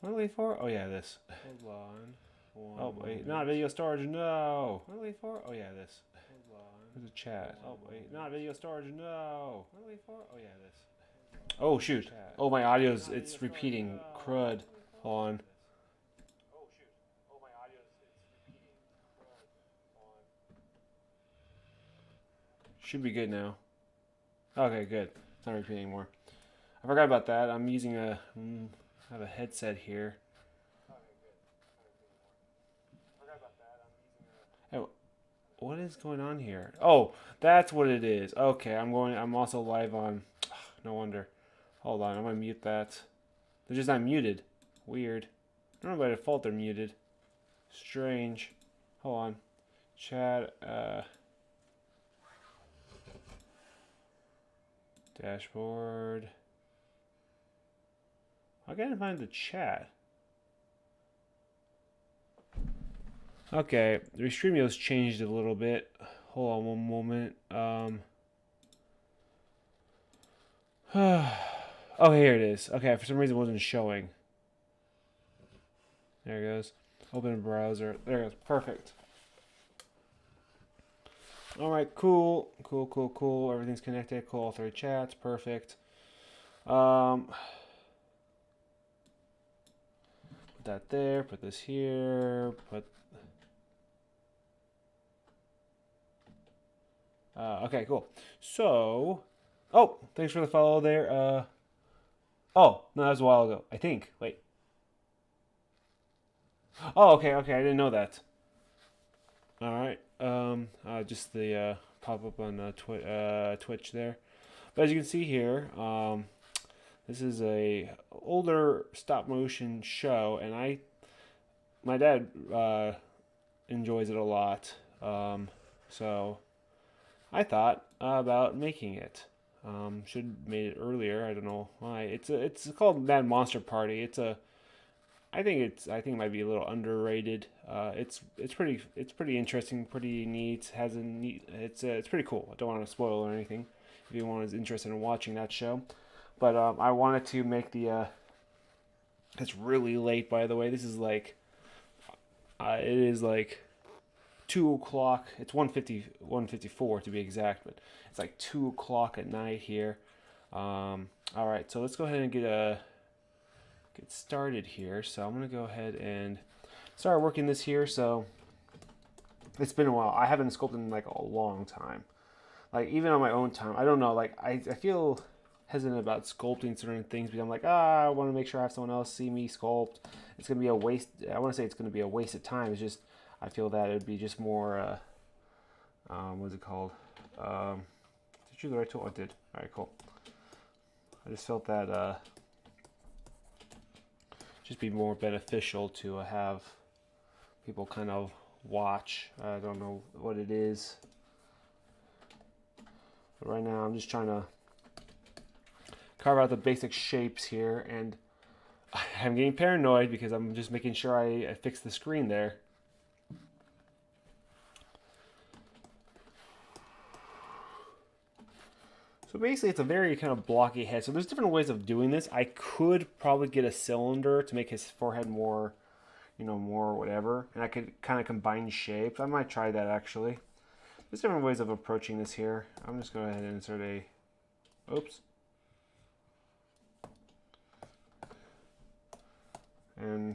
What are we for? Oh yeah, this. Hold on. Oh wait, not video storage. No. What are we for? Oh yeah, this. Hold on. There's a chat. Oh wait, not video storage. No. What are we for? Oh yeah, this. Oh shoot. Oh my audio's it's repeating. Crud. Hold on. Should be good now. Okay, good. It's not repeating anymore. I forgot about that. I'm using I have a headset here. Oh, what is going on here? Oh, that's what it is. Okay, I'm also live on. No wonder. Hold on, I'm gonna mute that. They're just not muted. Weird. I don't know by default they're muted. Strange. Hold on. Chat. Dashboard. I gotta find the chat. Okay, the Restreamio's changed a little bit. Hold on one moment. Oh, here it is. Okay, for some reason it wasn't showing. There it goes. Open a browser. There it goes. Perfect. All right, cool. Everything's connected. Cool. All three chats. Perfect. Put that there. Put this here. Okay, cool. So, oh, thanks for the follow there. Oh, no, that was a while ago. I think. Wait. Oh, okay. I didn't know that. All right. Just the pop up on Twitch there. But as you can see here, this is a older stop motion show, and my dad enjoys it a lot. So I thought about making it. Should have made it earlier. I don't know why. It's called Mad Monster Party. I think it might be a little underrated. It's pretty interesting, pretty neat. Has a neat. It's pretty cool. I don't want to spoil or anything. If anyone is interested in watching that show, but I wanted to make the. It's really late, by the way. This is like. It is like 2 o'clock. It's 1:54 to be exact, but it's like 2 o'clock at night here. All right, so let's go ahead and get started here. So I'm gonna go ahead and start working this here. So it's been a while. I haven't sculpted in like a long time. Like even on my own time, I don't know. Like I feel hesitant about sculpting certain things because I'm like, I want to make sure I have someone else see me sculpt. It's gonna be a waste. I want to say it's gonna be a waste of time. It's just I feel that it'd be just more. What's it called? Did you the right tool? I did. All right, cool. I just felt that just be more beneficial to have people kind of watch. I don't know what it is. But right now I'm just trying to carve out the basic shapes here, and I'm getting paranoid because I'm just making sure I fix the screen there. So basically it's a very kind of blocky head. So there's different ways of doing this. I could probably get a cylinder to make his forehead more, more whatever. And I could kind of combine shapes. I might try that actually. There's different ways of approaching this here. I'm just going to go ahead and insert a, oops. And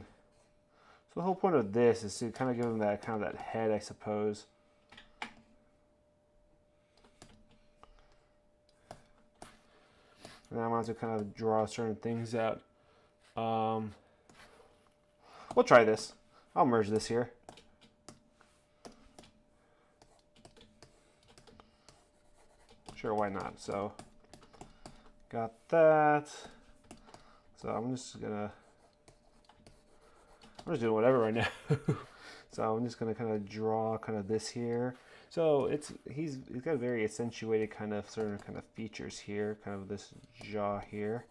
so the whole point of this is to kind of give him that kind of that head, I suppose. And I want to kind of draw certain things out. We'll try this. I'll merge this here. Sure, why not? So, got that. So I'm just doing whatever right now. So I'm just gonna kind of draw kind of this here. So he's got very accentuated kind of certain kind of features here, kind of this jaw here.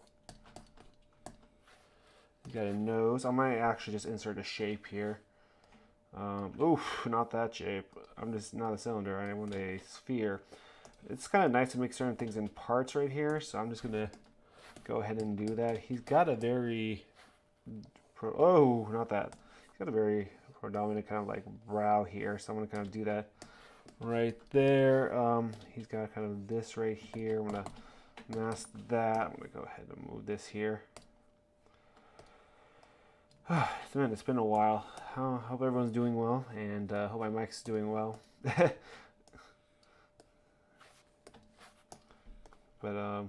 He's got a nose. I might actually just insert a shape here. Oof, not that shape. I'm just not a cylinder. I want a sphere. It's kind of nice to make certain things in parts right here. So I'm just gonna go ahead and do that. He's got a very oh, not that. He's got a very predominant kind of like brow here, so I'm gonna kind of do that right there. He's got kind of this right here. I'm gonna mask that. I'm gonna go ahead and move this here. It's been a while. Hope everyone's doing well, and hope my mic's doing well. But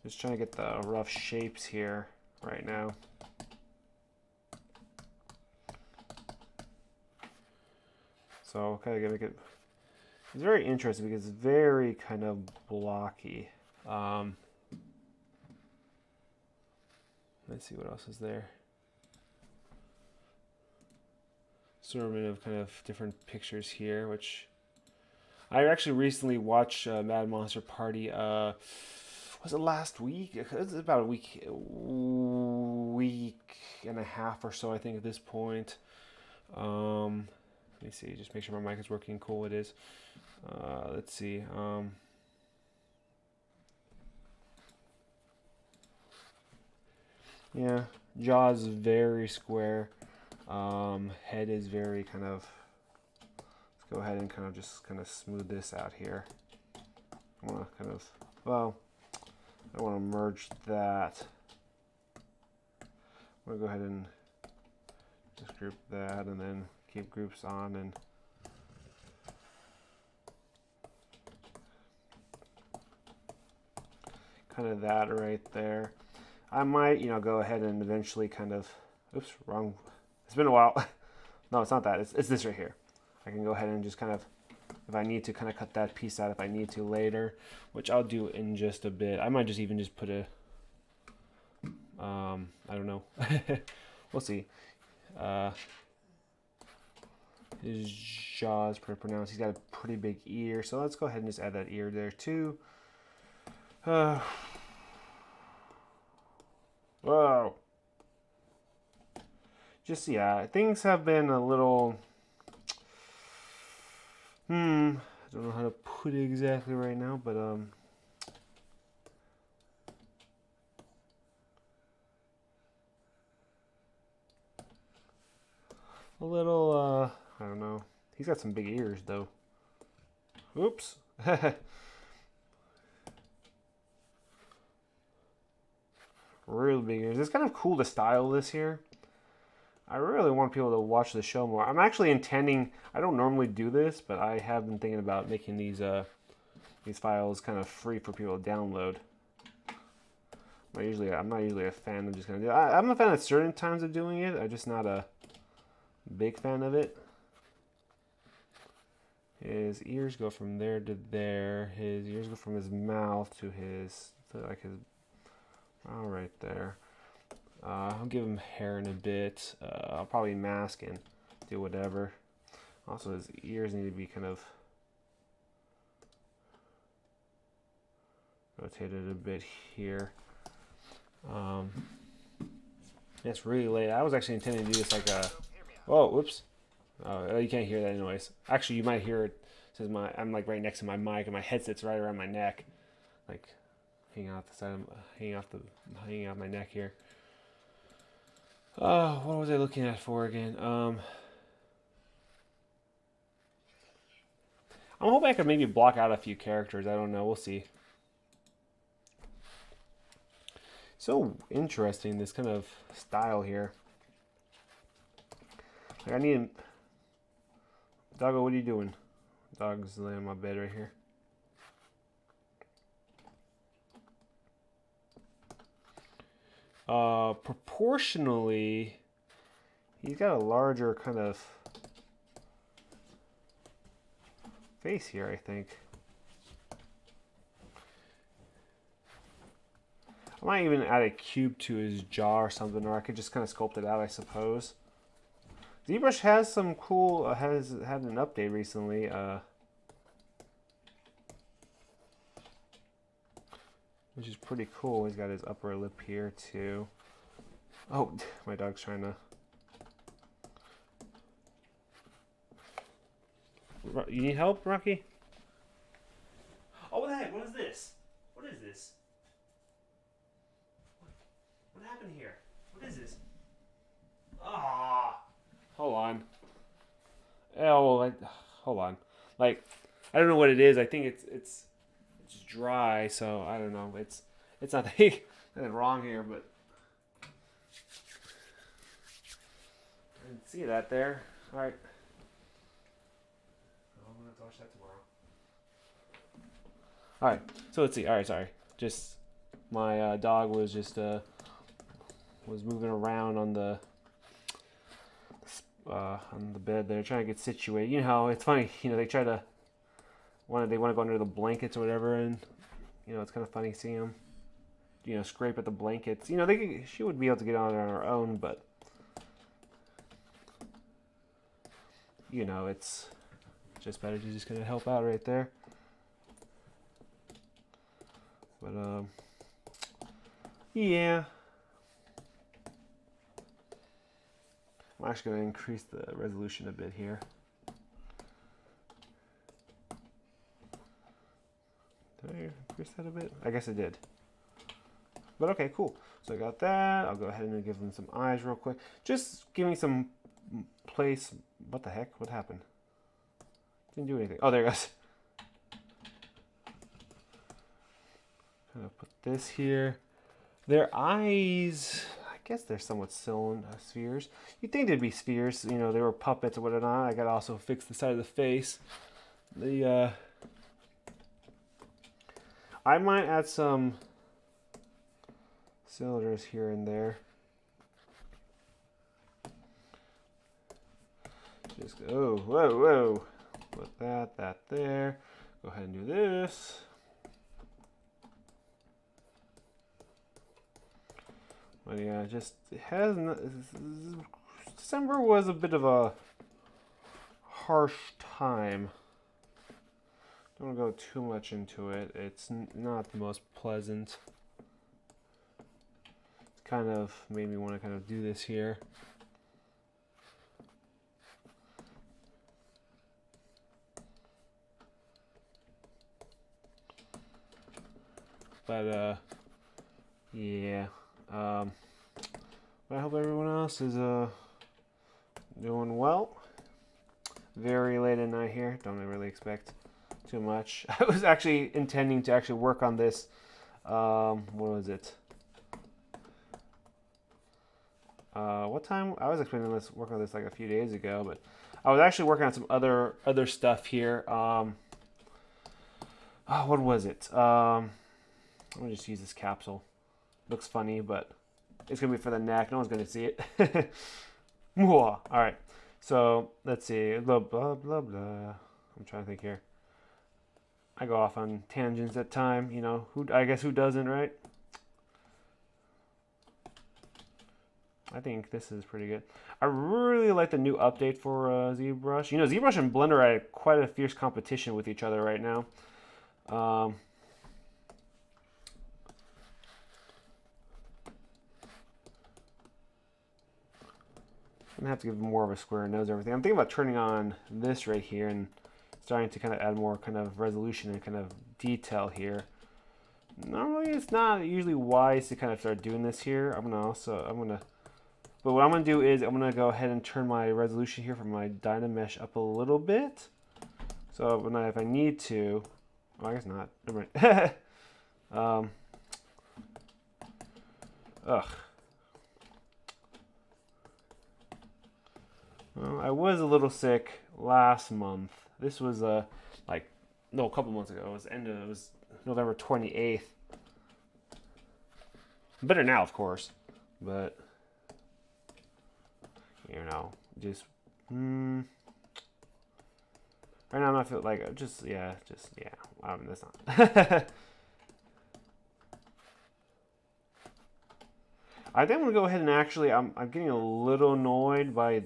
just trying to get the rough shapes here right now. So kind of gonna make it. It's very interesting because it's very kind of blocky. Let's see what else is there. Assortment of kind of different pictures here, which I actually recently watched Mad Monster Party. Was it last week? It was about a week and a half or so, I think, at this point. Let me see, just make sure my mic is working. Cool, it is. Let's see. Yeah, jaw is very square. Head is very kind of. Let's go ahead and kind of just kind of smooth this out here. I want to kind of, well, I want to merge that. I'm going to go ahead and just group that and then keep groups on and kind of that right there. I might, go ahead and eventually kind of, oops, wrong. It's been a while. No, it's not that. It's this right here. I can go ahead and just kind of, if I need to, kind of cut that piece out if I need to later, which I'll do in just a bit. I might just even just put a, I don't know. We'll see. His jaw is pretty pronounced. He's got a pretty big ear, so let's go ahead and just add that ear there too. Whoa. Just, yeah, things have been a little, I don't know how to put it exactly right now, but, a little, I don't know. He's got some big ears, though. Oops. Real big ears. It's kind of cool to style this here. I really want people to watch the show more. I'm actually intending, I don't normally do this, but I have been thinking about making these files kind of free for people to download. I'm not usually a fan of just kind of do it. I'm a fan at certain times of doing it. I'm just not a big fan of it. His ears go from there to there. His ears go from his mouth to his, all right there. I'll give him hair in a bit. I'll probably mask and do whatever. Also, his ears need to be kind of rotated a bit here. It's really late. I was actually intending to do this like a. Whoa, whoops. You can't hear that anyways. Actually, you might hear it since I'm like right next to my mic and my headset's right around my neck, like hanging off the side of hanging off my neck here. What was I looking at for again? I'm hoping I could maybe block out a few characters. I don't know. We'll see. So interesting, this kind of style here. Like I need. Doggo, what are you doing? Dog's laying on my bed right here. Proportionally, he's got a larger kind of face here, I think. I might even add a cube to his jaw or something, or I could just kind of sculpt it out, I suppose. ZBrush has some cool, has had an update recently. Which is pretty cool. He's got his upper lip here too. Oh, my dog's trying to. You need help, Rocky? Oh, what the heck? What is this? What is this? What happened here? What is this? Oh, like, hold on. Like, I don't know what it is. I think it's dry, so I don't know. It's not nothing wrong here, but I didn't see that there. All right. I'm gonna have to watch that tomorrow. All right. So let's see. All right. Sorry. Just my dog was just was moving around on the bed there, trying to get situated. You know how it's funny. You know, they try to they want to go under the blankets or whatever, and you know it's kind of funny seeing them. You know, scrape at the blankets. You know, she would be able to get on her own, but you know, it's just better to just kind of help out right there. But yeah. I'm actually going to increase the resolution a bit here. Did I increase that a bit? I guess I did. But okay, cool. So I got that. I'll go ahead and give them some eyes real quick. Just giving some place. What the heck? What happened? Didn't do anything. Oh, there it goes. Kind of put this here. Their eyes, I guess they're somewhat spheres. You'd think they'd be spheres. You know, they were puppets or whatnot. I got to also fix the side of the face. I might add some cylinders here and there. Just go, whoa. Put that there. Go ahead and do this. But yeah, just it has. December was a bit of a harsh time. Don't go too much into it. It's not the most pleasant. It's kind of made me want to kind of do this here. But yeah. But I hope everyone else is doing well. Very late at night here. Don't really expect too much. I was actually intending to actually work on this. What was it? What time? I was expecting to work on this like a few days ago, but I was actually working on some other stuff here. What was it? I'm gonna just use this capsule. Looks funny, but it's gonna be for the neck. No one's gonna see it. All right. So let's see. Blah blah blah blah. I'm trying to think here. I go off on tangents at time. You know, I guess who doesn't, right? I think this is pretty good. I really like the new update for ZBrush. You know, ZBrush and Blender are at quite a fierce competition with each other right now. I'm gonna have to give more of a square nose and everything. I'm thinking about turning on this right here and starting to kind of add more kind of resolution and kind of detail here. Normally, it's not usually wise to kind of start doing this here. But what I'm gonna do is I'm gonna go ahead and turn my resolution here from my Dynamesh up a little bit. So if I need to, well, I guess not. Never mind. Well, I was a little sick last month. This was a couple months ago. It was November 28th. I'm better now, of course, but you know, just right now I'm not feeling like that's not. I think I'm gonna go ahead and actually I'm getting a little annoyed by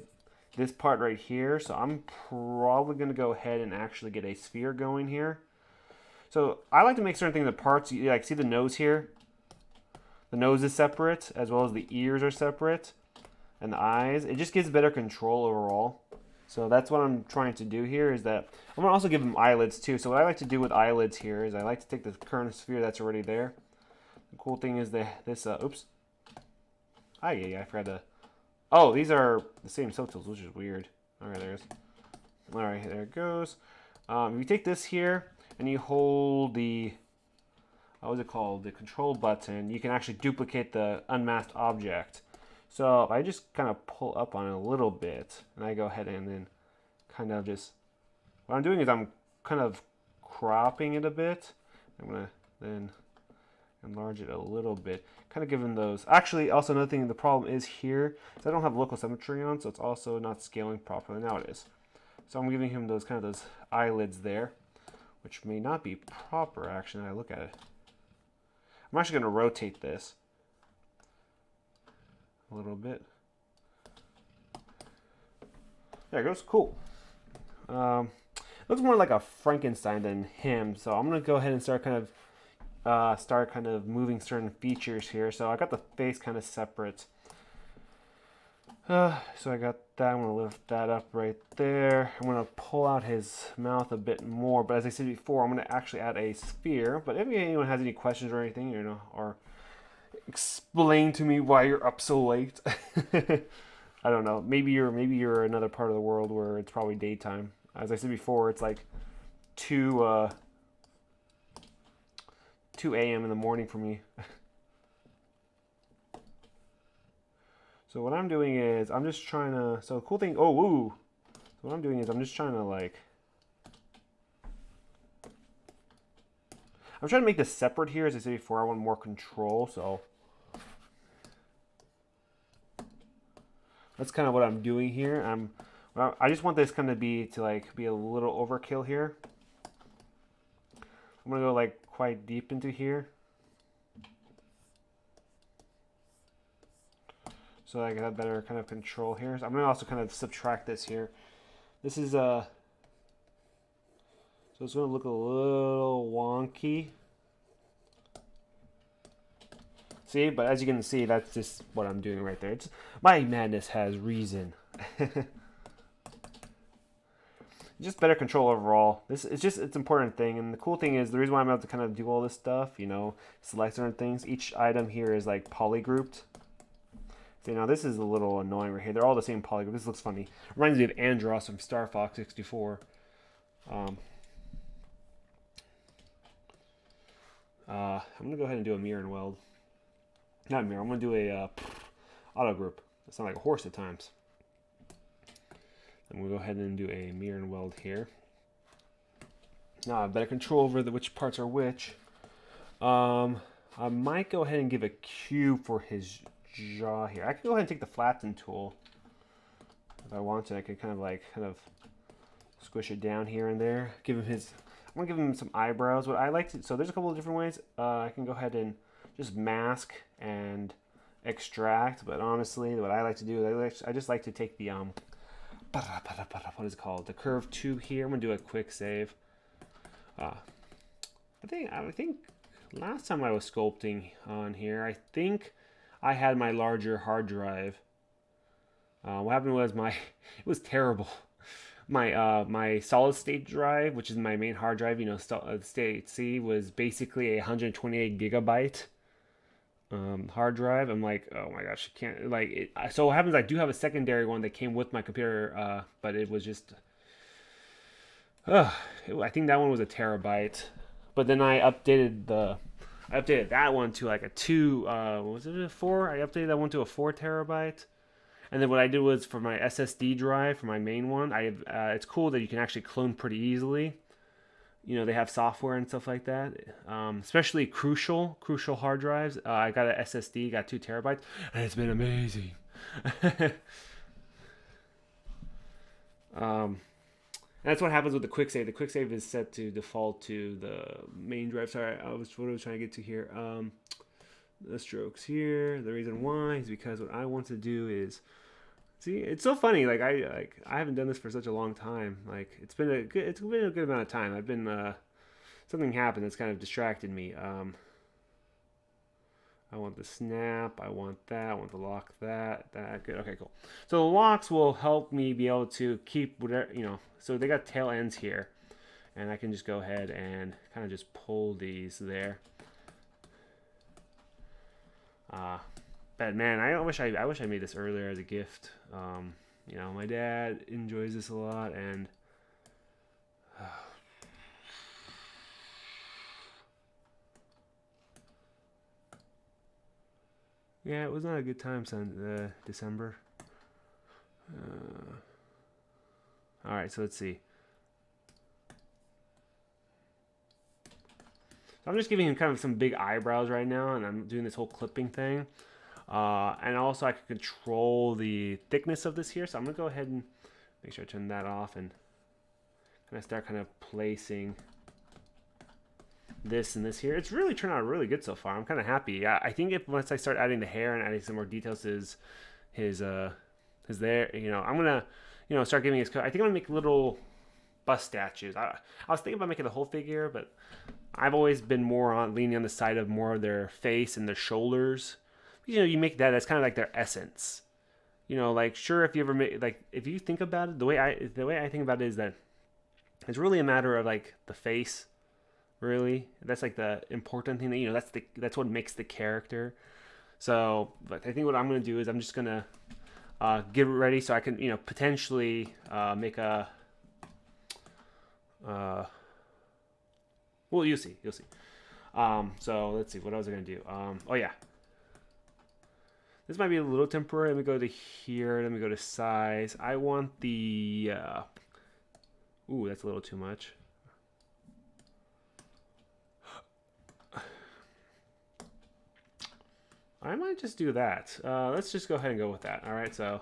this part right here, so I'm probably going to go ahead and actually get a sphere going here. So I like to make certain things, the parts, like see the nose here? The nose is separate, as well as the ears are separate, and the eyes. It just gives better control overall. So that's what I'm trying to do here, is that I'm going to also give them eyelids too. So what I like to do with eyelids here is I like to take the current sphere that's already there. The cool thing is oops. I forgot to... Oh, these are the same subtotals, which is weird. Okay, there's. All right, there it goes. If you take this here and you hold the, what is it called? The control button, you can actually duplicate the unmasked object. So if I just kind of pull up on it a little bit, and I go ahead and then kind of just, what I'm doing is I'm kind of cropping it a bit. I'm gonna then enlarge it a little bit, kind of giving those. Actually, also another thing, the problem is here, is I don't have local symmetry on, so it's also not scaling properly. Now it is. So I'm giving him those kind of those eyelids there, which may not be proper actually. When I look at it, I'm actually going to rotate this a little bit. There it goes. Cool. Looks more like a Frankenstein than him, so I'm going to go ahead and start kind of moving certain features here. So I got the face kind of separate. So I got that. I'm going to lift that up right there. I'm going to pull out his mouth a bit more. But as I said before, I'm going to actually add a sphere. But if anyone has any questions or anything, you know, or explain to me why you're up so late. I don't know. Maybe you're another part of the world where it's probably daytime. As I said before, it's like 2 a.m. in the morning for me. So what I'm doing is I'm just trying to. So the cool thing. Oh, woo. So what I'm doing is I'm just trying to like. I'm trying to make this separate here. As I said before, I want more control. So that's kind of what I'm doing here. I just want this kind of be a little overkill here. I'm gonna go like quite deep into here, so I get better kind of control here. So I'm gonna also kind of subtract this here. This is so it's gonna look a little wonky. See, but as you can see, that's just what I'm doing right there. My madness has reason. Just better control overall. It's an important thing, and the cool thing is the reason why I'm able to kind of do all this stuff, you know, select certain things. Each item here is like polygrouped. So now this is a little annoying right here. They're all the same polygroup. This looks funny. Reminds me of Andros from Star Fox 64. I'm gonna go ahead and do a mirror and weld. Not a mirror. I'm gonna do a auto group. It sounds like a horse at times. And we'll go ahead and do a mirror and weld here. Now I better control over which parts are which. I might go ahead and give a cube for his jaw here. I can go ahead and take the flatten tool if I want to. I could kind of squish it down here and there. I'm gonna give him some eyebrows. What I like to, so there's a couple of different ways. I can go ahead and just mask and extract. But honestly, what I like to do, I just like to take the what is it called? The curved tube here. I'm gonna do a quick save. I think last time I was sculpting on here, I think I had my larger hard drive. What happened was it was terrible. My solid state drive, which is my main hard drive, you know, state C, was basically a 128 gigabyte hard drive. I'm like, oh my gosh, I can't, like it. So what happens, I do have a secondary one that came with my computer, but it was just I think that one was a terabyte. But then I updated that one to like a 2 was it a 4? I updated that one to a 4 terabyte. And then what I did was for my SSD drive, for my main one, it's cool that you can actually clone pretty easily. You know, they have software and stuff like that, especially crucial hard drives. I got an SSD, got 2 terabytes, and it's been amazing. And that's what happens with the quick save. The quick save is set to default to the main drive. Sorry, what I was trying to get to here. The strokes here. The reason why is because what I want to do is, see, it's so funny. Like I haven't done this for such a long time. Like it's been a good amount of time. I've been something happened that's kind of distracted me. I want the snap. I want that. I want the lock. That. Good. Okay, cool. So the locks will help me be able to keep whatever, you know. So they got tail ends here, and I can just go ahead and kind of just pull these there. But man, I wish I made this earlier as a gift. You know, my dad enjoys this a lot, and Yeah, it was not a good time, December. All right, so let's see. So I'm just giving him kind of some big eyebrows right now, and I'm doing this whole clipping thing. And also I can control the thickness of this here, so I'm gonna go ahead and make sure I turn that off and kind of start kind of placing this and this here. It's really turned out really good so far. I'm kind of happy. I think if once I start adding the hair and adding some more details to his there, you know, I'm gonna, you know, start giving his coat. I think I'm gonna make little bust statues. I was thinking about making the whole figure, but I've always been more on leaning on the side of more of their face and their shoulders. You know, you make that's kind of like their essence. You know, like sure, if you ever make, like, if you think about it, the way I think about it is that it's really a matter of like the face. Really, that's like the important thing that, you know, that's what makes the character. So, but I think what I'm gonna do is I'm just gonna get it ready so I can, you know, potentially make a. Well, you'll see. So let's see. What else was I gonna do? Oh yeah. This might be a little temporary. Let me go to here. Let me go to size. I want the. Ooh, that's a little too much. I might just do that. Let's just go ahead and go with that. All right, so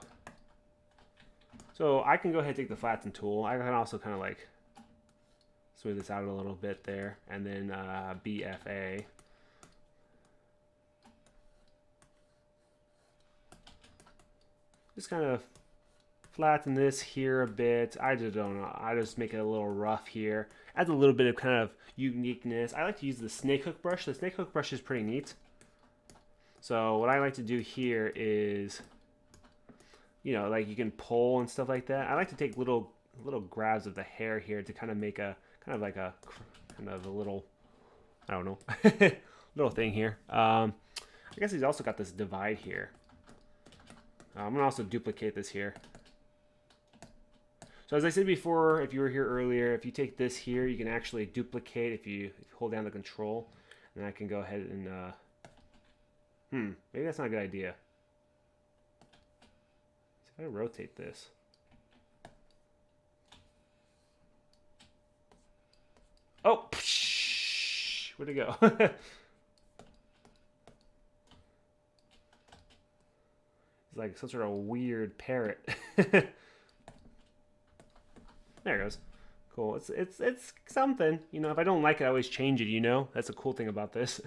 I can go ahead and take the flatten tool. I can also kind of like smooth this out a little bit there, and then BFA. Just kind of flatten this here a bit. I just don't know. I just make it a little rough here. Adds a little bit of kind of uniqueness. I like to use the snake hook brush. The snake hook brush is pretty neat. So what I like to do here is, you know, like you can pull and stuff like that. I like to take little grabs of the hair here to kind of make a kind of a little, I don't know, little thing here. I guess he's also got this divide here. I'm gonna also duplicate this here. So as I said before, if you were here earlier, if you take this here, you can actually duplicate if you hold down the control, and I can go ahead and maybe that's not a good idea. See if I rotate this. Oh, psh, where'd it go? It's like some sort of weird parrot. There it goes. Cool. It's something. You know, if I don't like it, I always change it. You know, that's a cool thing about this.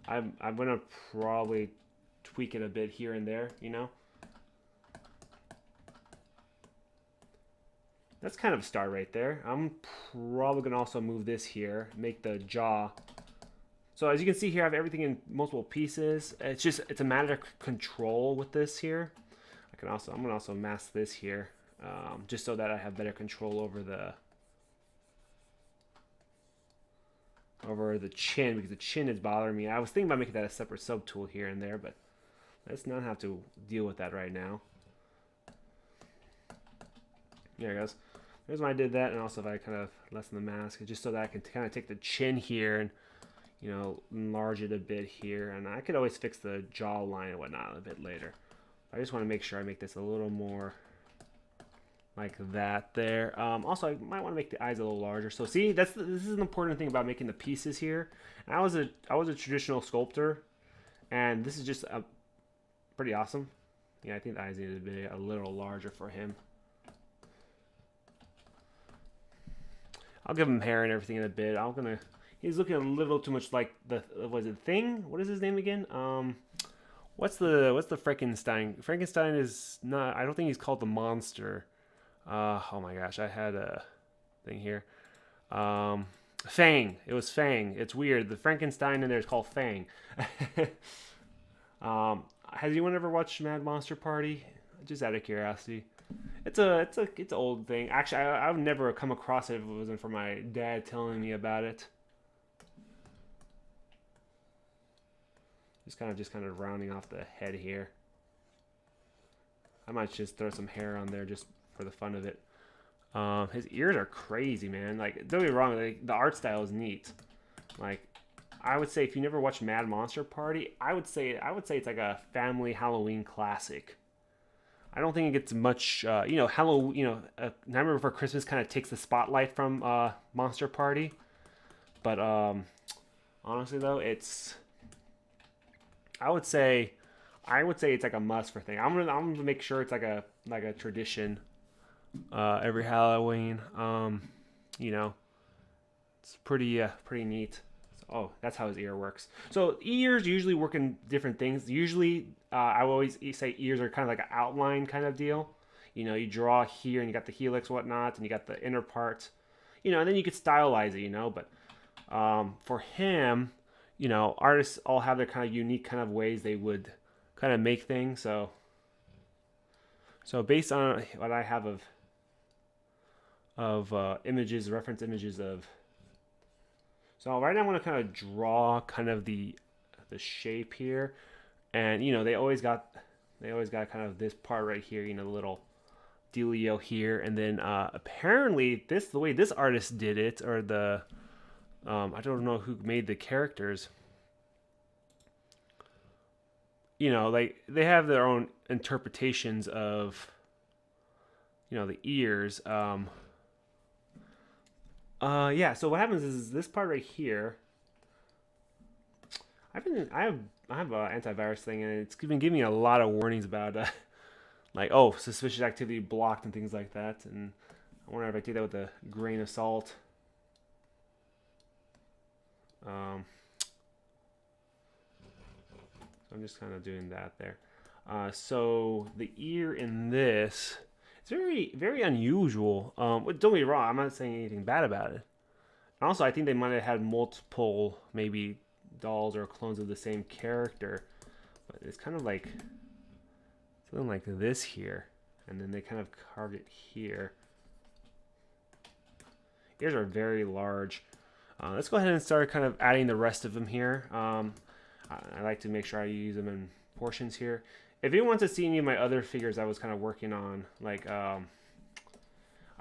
I'm gonna probably tweak it a bit here and there, you know. That's kind of a start right there. I'm probably gonna also move this here, make the jaw. So as you can see here, I have everything in multiple pieces. It's a matter of control with this here. I'm gonna also mask this here, just so that I have better control over the chin, because the chin is bothering me. I was thinking about making that a separate sub tool here and there, but let's not have to deal with that right now. There it goes. There's when I did that, and also if I kind of lessen the mask, just so that I can kind of take the chin here and, you know, enlarge it a bit here, and I could always fix the jawline and whatnot a bit later. I just want to make sure I make this a little more like that there. Also, I might want to make the eyes a little larger. So see, this is an important thing about making the pieces here. And I was a traditional sculptor, and this is just pretty awesome. Yeah, I think the eyes need to be a little larger for him. I'll give him hair and everything in a bit. He's looking a little too much like was it Thing? What is his name again? What's the Frankenstein? Frankenstein is not. I don't think he's called the monster. Oh my gosh, I had a thing here. Fang. It was Fang. It's weird. The Frankenstein in there is called Fang. Has anyone ever watched Mad Monster Party? Just out of curiosity. It's an old thing. Actually, I would never come across it if it wasn't for my dad telling me about it. Just kind of rounding off the head here. I might just throw some hair on there just for the fun of it. His ears are crazy, man. Like, don't get me wrong, like, the art style is neat. Like, I would say if you never watched Mad Monster Party, I would say it's like a family Halloween classic. I don't think it gets much, Halloween. Nightmare Before Christmas kind of takes the spotlight from Monster Party, but honestly though, I would say, it's like a must for thing. I'm gonna make sure it's like a tradition every Halloween. You know, it's pretty neat. So, oh, that's how his ear works. So ears usually work in different things. Usually, I always say ears are kind of like an outline kind of deal. You draw here, and you got the helix, whatnot, and you got the inner part. And then you could stylize it. But for him, artists all have their kind of unique kind of ways they would kind of make things. So based on what I have of images, reference images of. So right now I'm gonna kind of draw kind of the shape here, and they always got kind of this part right here, the little dealio here, and then apparently the way this artist did it, or the I don't know who made the characters. Like they have their own interpretations of the ears. Yeah. So what happens is this part right here. I have an antivirus thing, and it's been giving me a lot of warnings about like, oh, suspicious activity blocked and things like that. And I wonder if I take that with a grain of salt. So I'm just kind of doing that there. So the ear in this, it's very, very unusual. Don't get me wrong, I'm not saying anything bad about it. And also, I think they might have had multiple, maybe, dolls or clones of the same character. But it's kind of like something like this here. And then they kind of carved it here. Ears are very large. Let's go ahead and start kind of adding the rest of them here. I like to make sure I use them in portions here. If you want to see any of my other figures I was kind of working on, like I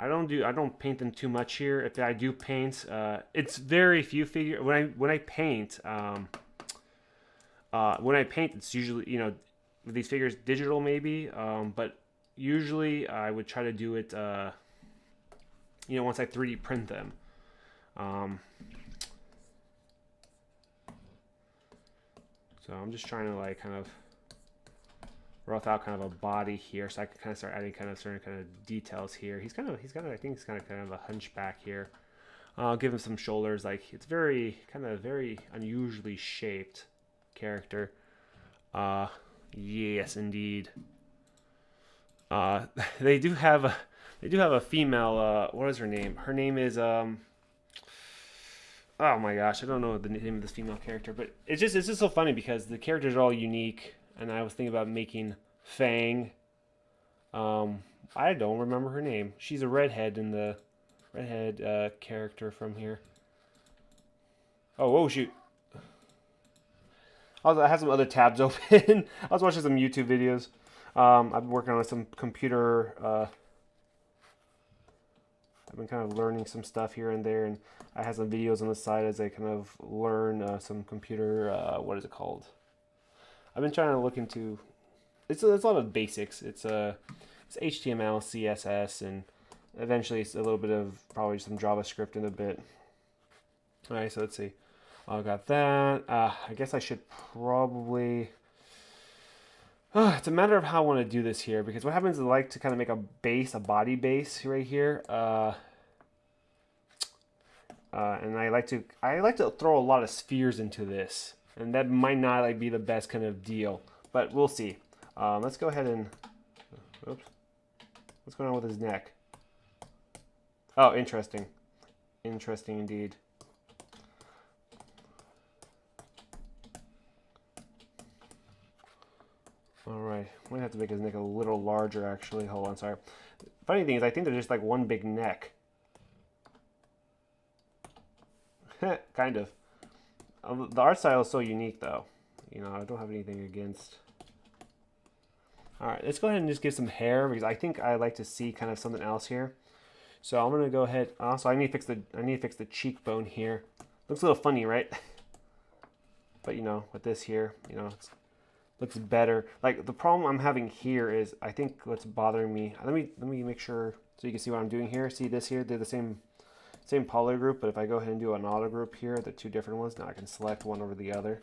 don't paint them too much here. If I do paint, it's very few figures. When I paint, it's usually with these figures digital maybe, but usually I would try to do it once I 3D print them. So I'm just trying to like kind of rough out kind of a body here, so I can kind of start adding kind of certain kind of details here. I think he's kind of a hunchback here. I'll give him some shoulders. Like it's very unusually shaped character. Yes, indeed. They do have a female. What is her name? Her name is oh my gosh, I don't know the name of this female character, but it's just so funny because the characters are all unique, and I was thinking about making Fang. I don't remember her name. She's a redhead in the character from here. Oh shoot! I had some other tabs open. I was watching some YouTube videos. I've been working on some computer. I've been kind of learning some stuff here and there, and I have some videos on the side as I kind of learn some computer. What is it called? I've been trying to look into. It's a lot of basics. It's HTML, CSS, and eventually it's a little bit of probably some JavaScript in a bit. All right, so let's see. I got that. I guess I should probably. It's a matter of how I want to do this here, because what happens is I like to kind of make a body base right here, and I like to throw a lot of spheres into this, and that might not like be the best kind of deal, but we'll see. Let's go ahead and, oops, what's going on with his neck? Oh, interesting indeed. Alright, I'm going to have to make his neck a little larger, actually. Hold on, sorry. Funny thing is, I think they're just like one big neck. Kind of. The art style is so unique, though. I don't have anything against. Alright, let's go ahead and just give some hair, because I think I like to see kind of something else here. So I'm gonna go ahead. Also, I need to fix the cheekbone here. Looks a little funny, right? But you know, with this here, you know, it looks better. Like the problem I'm having here is, I think what's bothering me. Let me make sure so you can see what I'm doing here. See this here? They're the same poly group, but if I go ahead and do an auto group here, the two different ones, now I can select one over the other.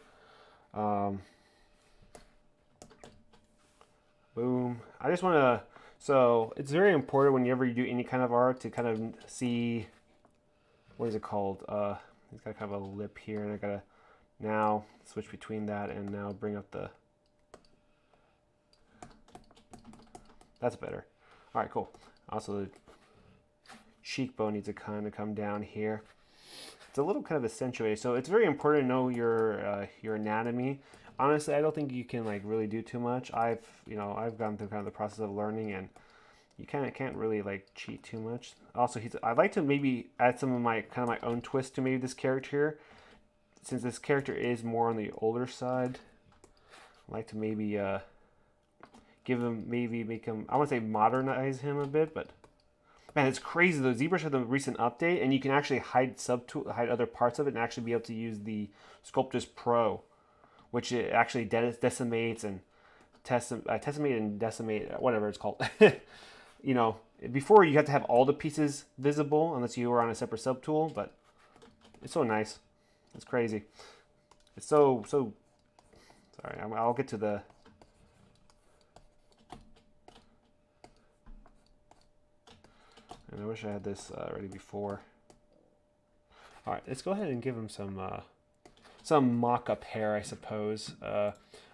Boom. I just want to. So it's very important whenever you do any kind of art to kind of see, what is it called? It's got kind of a lip here, and I gotta now switch between that and now bring up the. That's better. All right, cool. Also, the cheekbone needs to kind of come down here. It's a little kind of accentuated, so it's very important to know your anatomy. Honestly, I don't think you can like really do too much. I've gone through kind of the process of learning, and you kind of can't really like cheat too much. Also, I'd like to maybe add some of my kind of my own twist to maybe this character here, since this character is more on the older side. I'd like to maybe give him, maybe make him, I want to say modernize him a bit, but man, it's crazy. The ZBrush had the recent update, and you can actually hide other parts of it, and actually be able to use the Sculptors Pro, which it actually decimates and decimate and decimate, whatever it's called. You know, before you have to have all the pieces visible unless you were on a separate subtool, but it's so nice. It's crazy. It's so. Sorry, I'll get to the. And I wish I had this ready before. All right, let's go ahead and give him some mock-up hair, I suppose.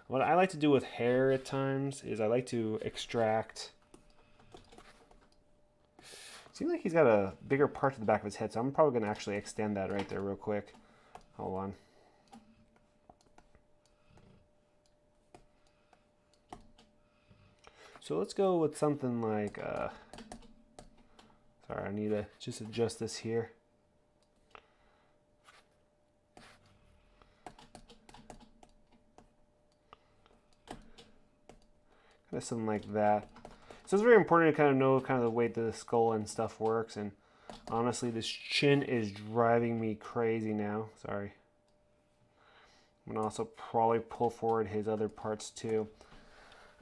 What I like to do with hair at times is I like to extract. Seems like he's got a bigger part to the back of his head, so I'm probably going to actually extend that right there real quick. Hold on. So let's go with something like, sorry, I need to just adjust this here. Kind of something like that. So it's very important to kind of know kind of the way the skull and stuff works. And honestly, this chin is driving me crazy now. Sorry. I'm gonna also probably pull forward his other parts too.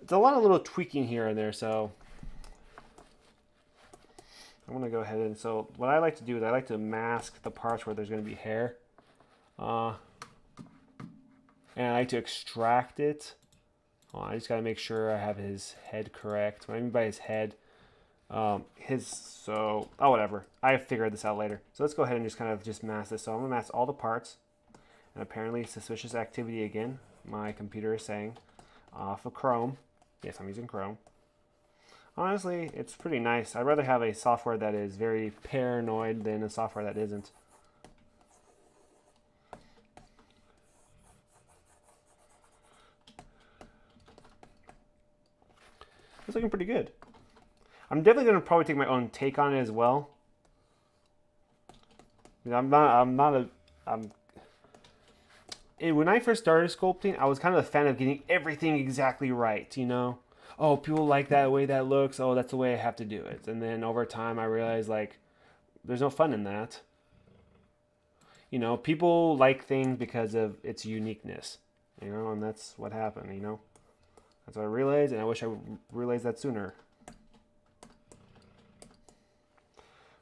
It's a lot of little tweaking here and there, so I'm gonna go ahead and, so what I like to do is I like to mask the parts where there's gonna be hair. And I like to extract it. I just gotta make sure I have his head correct. What I mean by his head, whatever. I figured this out later. So let's go ahead and just kind of just mask this. So I'm gonna mask all the parts. And apparently suspicious activity again. My computer is saying off of Chrome. Yes, I'm using Chrome. Honestly, it's pretty nice. I'd rather have a software that is very paranoid than a software that isn't. It's looking pretty good. I'm definitely going to probably take my own take on it as well. When I first started sculpting, I was kind of a fan of getting everything exactly right, you know? Oh, people like that way that looks. Oh, that's the way I have to do it. And then over time, I realized, like, there's no fun in that. You know, people like things because of its uniqueness, you know, and that's what happened, you know? That's what I realized, and I wish I realized that sooner.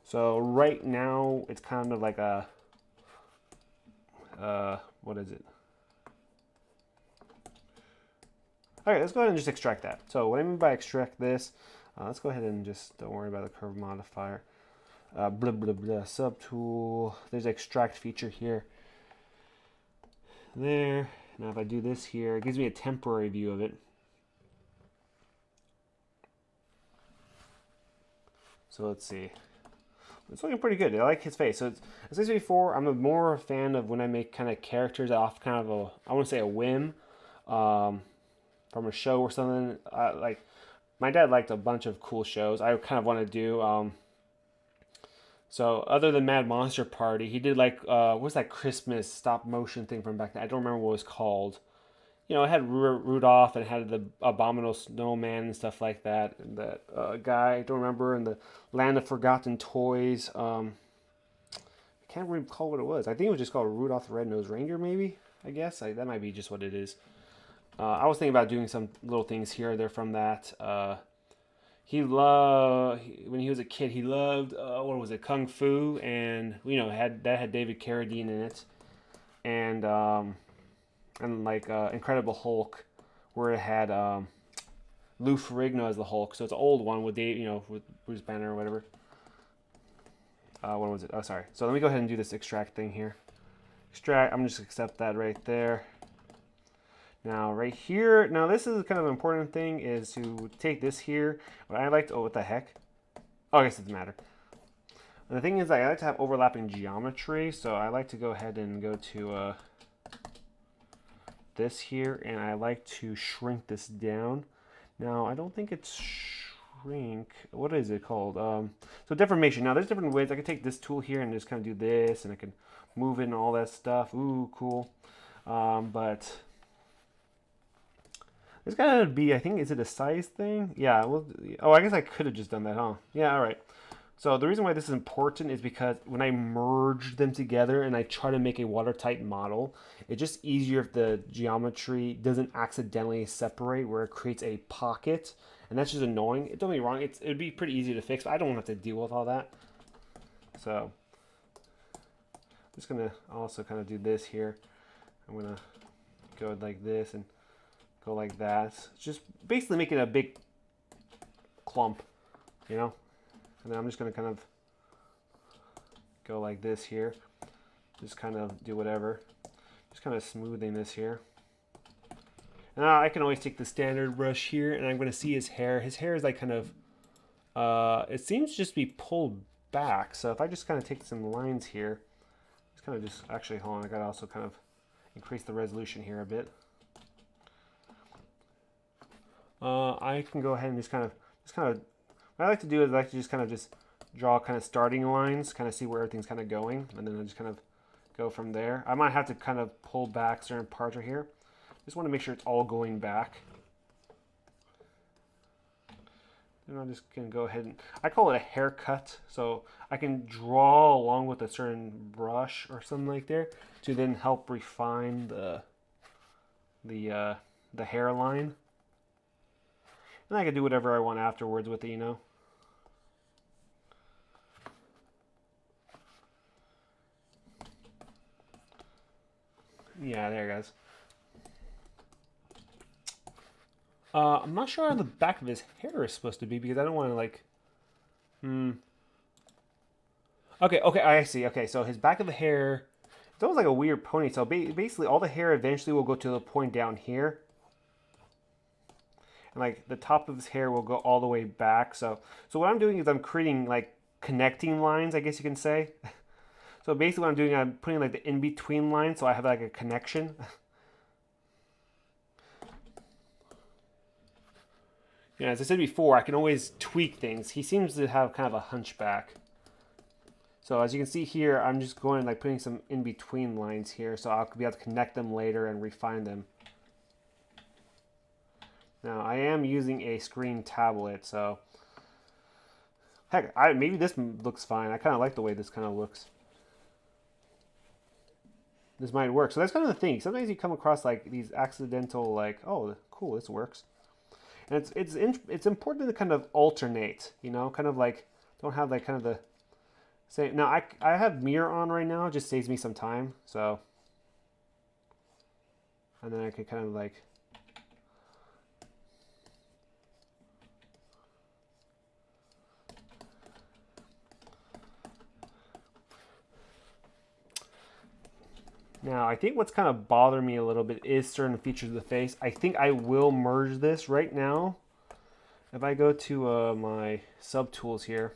So right now, it's kind of like a, what is it? Okay, let's go ahead and just extract that. So what I mean by extract this, let's go ahead and just, don't worry about the curve modifier. Blah, blah, blah, subtool. There's an extract feature here. There. Now if I do this here, it gives me a temporary view of it. So let's see. It's looking pretty good. I like his face. So it's, as I said before, I'm more a fan of when I make kind of characters off kind of a, I want to say a whim, from a show or something. Like my dad liked a bunch of cool shows. I kind of want to do. So other than Mad Monster Party, he did like what's that Christmas stop motion thing from back then? I don't remember what it was called. you know, it had Rudolph and it had the abominable snowman and stuff like that. And that guy, I don't remember, in the Land of Forgotten Toys. I can't recall what it was. I think it was just called Rudolph the Red-Nosed Reindeer, maybe. I guess that might be just what it is. I was thinking about doing some little things here or there from that. He loved when he was a kid. He loved what was it, Kung Fu, and you know had David Carradine in it, and like Incredible Hulk, where it had Lou Ferrigno as the Hulk. So it's an old one with Dave, you know, with Bruce Banner or whatever. What was it? Oh, sorry. So let me go ahead and do this extract thing here. Extract. I'm just accept that right there. Now right here. Now this is kind of an important thing is to take this here. What I like to. Oh, what the heck? Oh, I guess it doesn't matter. And the thing is, I like to have overlapping geometry, so I like to go ahead and go to this here, and I like to shrink this down. Now I don't think it's shrink. What is it called? So deformation. Now there's different ways. I can take this tool here and just kind of do this, and I can move it and all that stuff. Ooh, cool. But there's gotta be. I think is it a size thing? Yeah. Well. Oh, I guess I could have just done that, huh? Yeah. All right. So the reason why this is important is because when I merge them together and I try to make a watertight model, it's just easier if the geometry doesn't accidentally separate where it creates a pocket. And that's just annoying. Don't get me wrong, it'd be pretty easy to fix, but I don't have to deal with all that. So I'm just gonna also kind of do this here. I'm gonna go like this and go like that. It's just basically making a big clump, you know? And then I'm just gonna kind of go like this here. Just kind of do whatever. Just kind of smoothing this here. Now I can always take the standard brush here, and I'm going to see his hair. His hair is like kind of, it seems just to be pulled back. So if I just kind of take some lines here, just kind of just, actually, hold on, I got to also kind of increase the resolution here a bit. I can go ahead and just kind of, what I like to do is I like to just kind of just draw kind of starting lines, kind of see where everything's kind of going, and then I just kind of go from there. I might have to kind of pull back certain parts right here. Just want to make sure it's all going back. Then I'm just going to go ahead and, I call it a haircut. So I can draw along with a certain brush or something like there to then help refine the hairline. And I can do whatever I want afterwards with it, you know. Yeah, there it goes. I'm not sure how the back of his hair is supposed to be because I don't want to like. Okay, I see. Okay, so his back of the hair, it's almost like a weird ponytail. Basically, all the hair eventually will go to the point down here, and like the top of his hair will go all the way back. So what I'm doing is I'm creating like connecting lines, I guess you can say. So basically, what I'm doing, I'm putting like the in between lines, so I have like a connection. Yeah, as I said before, I can always tweak things. He seems to have kind of a hunchback. So as you can see here, I'm just going like putting some in-between lines here so I'll be able to connect them later and refine them. Now, I am using a screen tablet, so heck, maybe this looks fine. I kind of like the way this kind of looks. This might work. So that's kind of the thing. Sometimes you come across like these accidental like, oh, cool, this works. And it's important to kind of alternate, you know, kind of like don't have like kind of the same. Now I have mirror on right now, it just saves me some time. So, and then I can kind of like. Now, I think what's kind of bothering me a little bit is certain features of the face. I think I will merge this right now. If I go to my subtools here,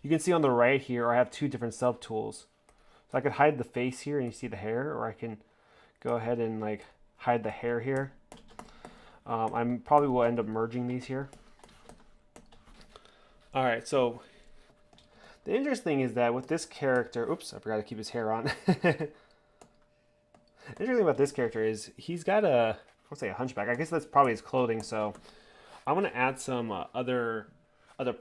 you can see on the right here, I have two different subtools. So I could hide the face here and you see the hair, or I can go ahead and like hide the hair here. I probably will end up merging these here. All right, so the interesting thing is that with this character, oops, I forgot to keep his hair on. The interesting thing about this character is he's got a, I won't say a hunchback. I guess that's probably his clothing. So I want to add some other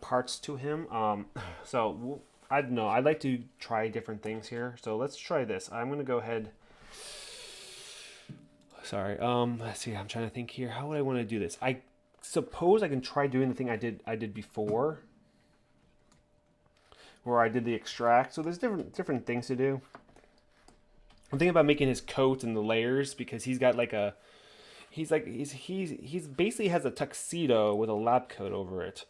parts to him. I don't know. I'd like to try different things here. So let's try this. I'm gonna go ahead. Sorry. Let's see. I'm trying to think here. How would I want to do this? I suppose I can try doing the thing I did before, where I did the extract. So there's different things to do. I'm thinking about making his coat and the layers because he's got like a, he's basically has a tuxedo with a lab coat over it.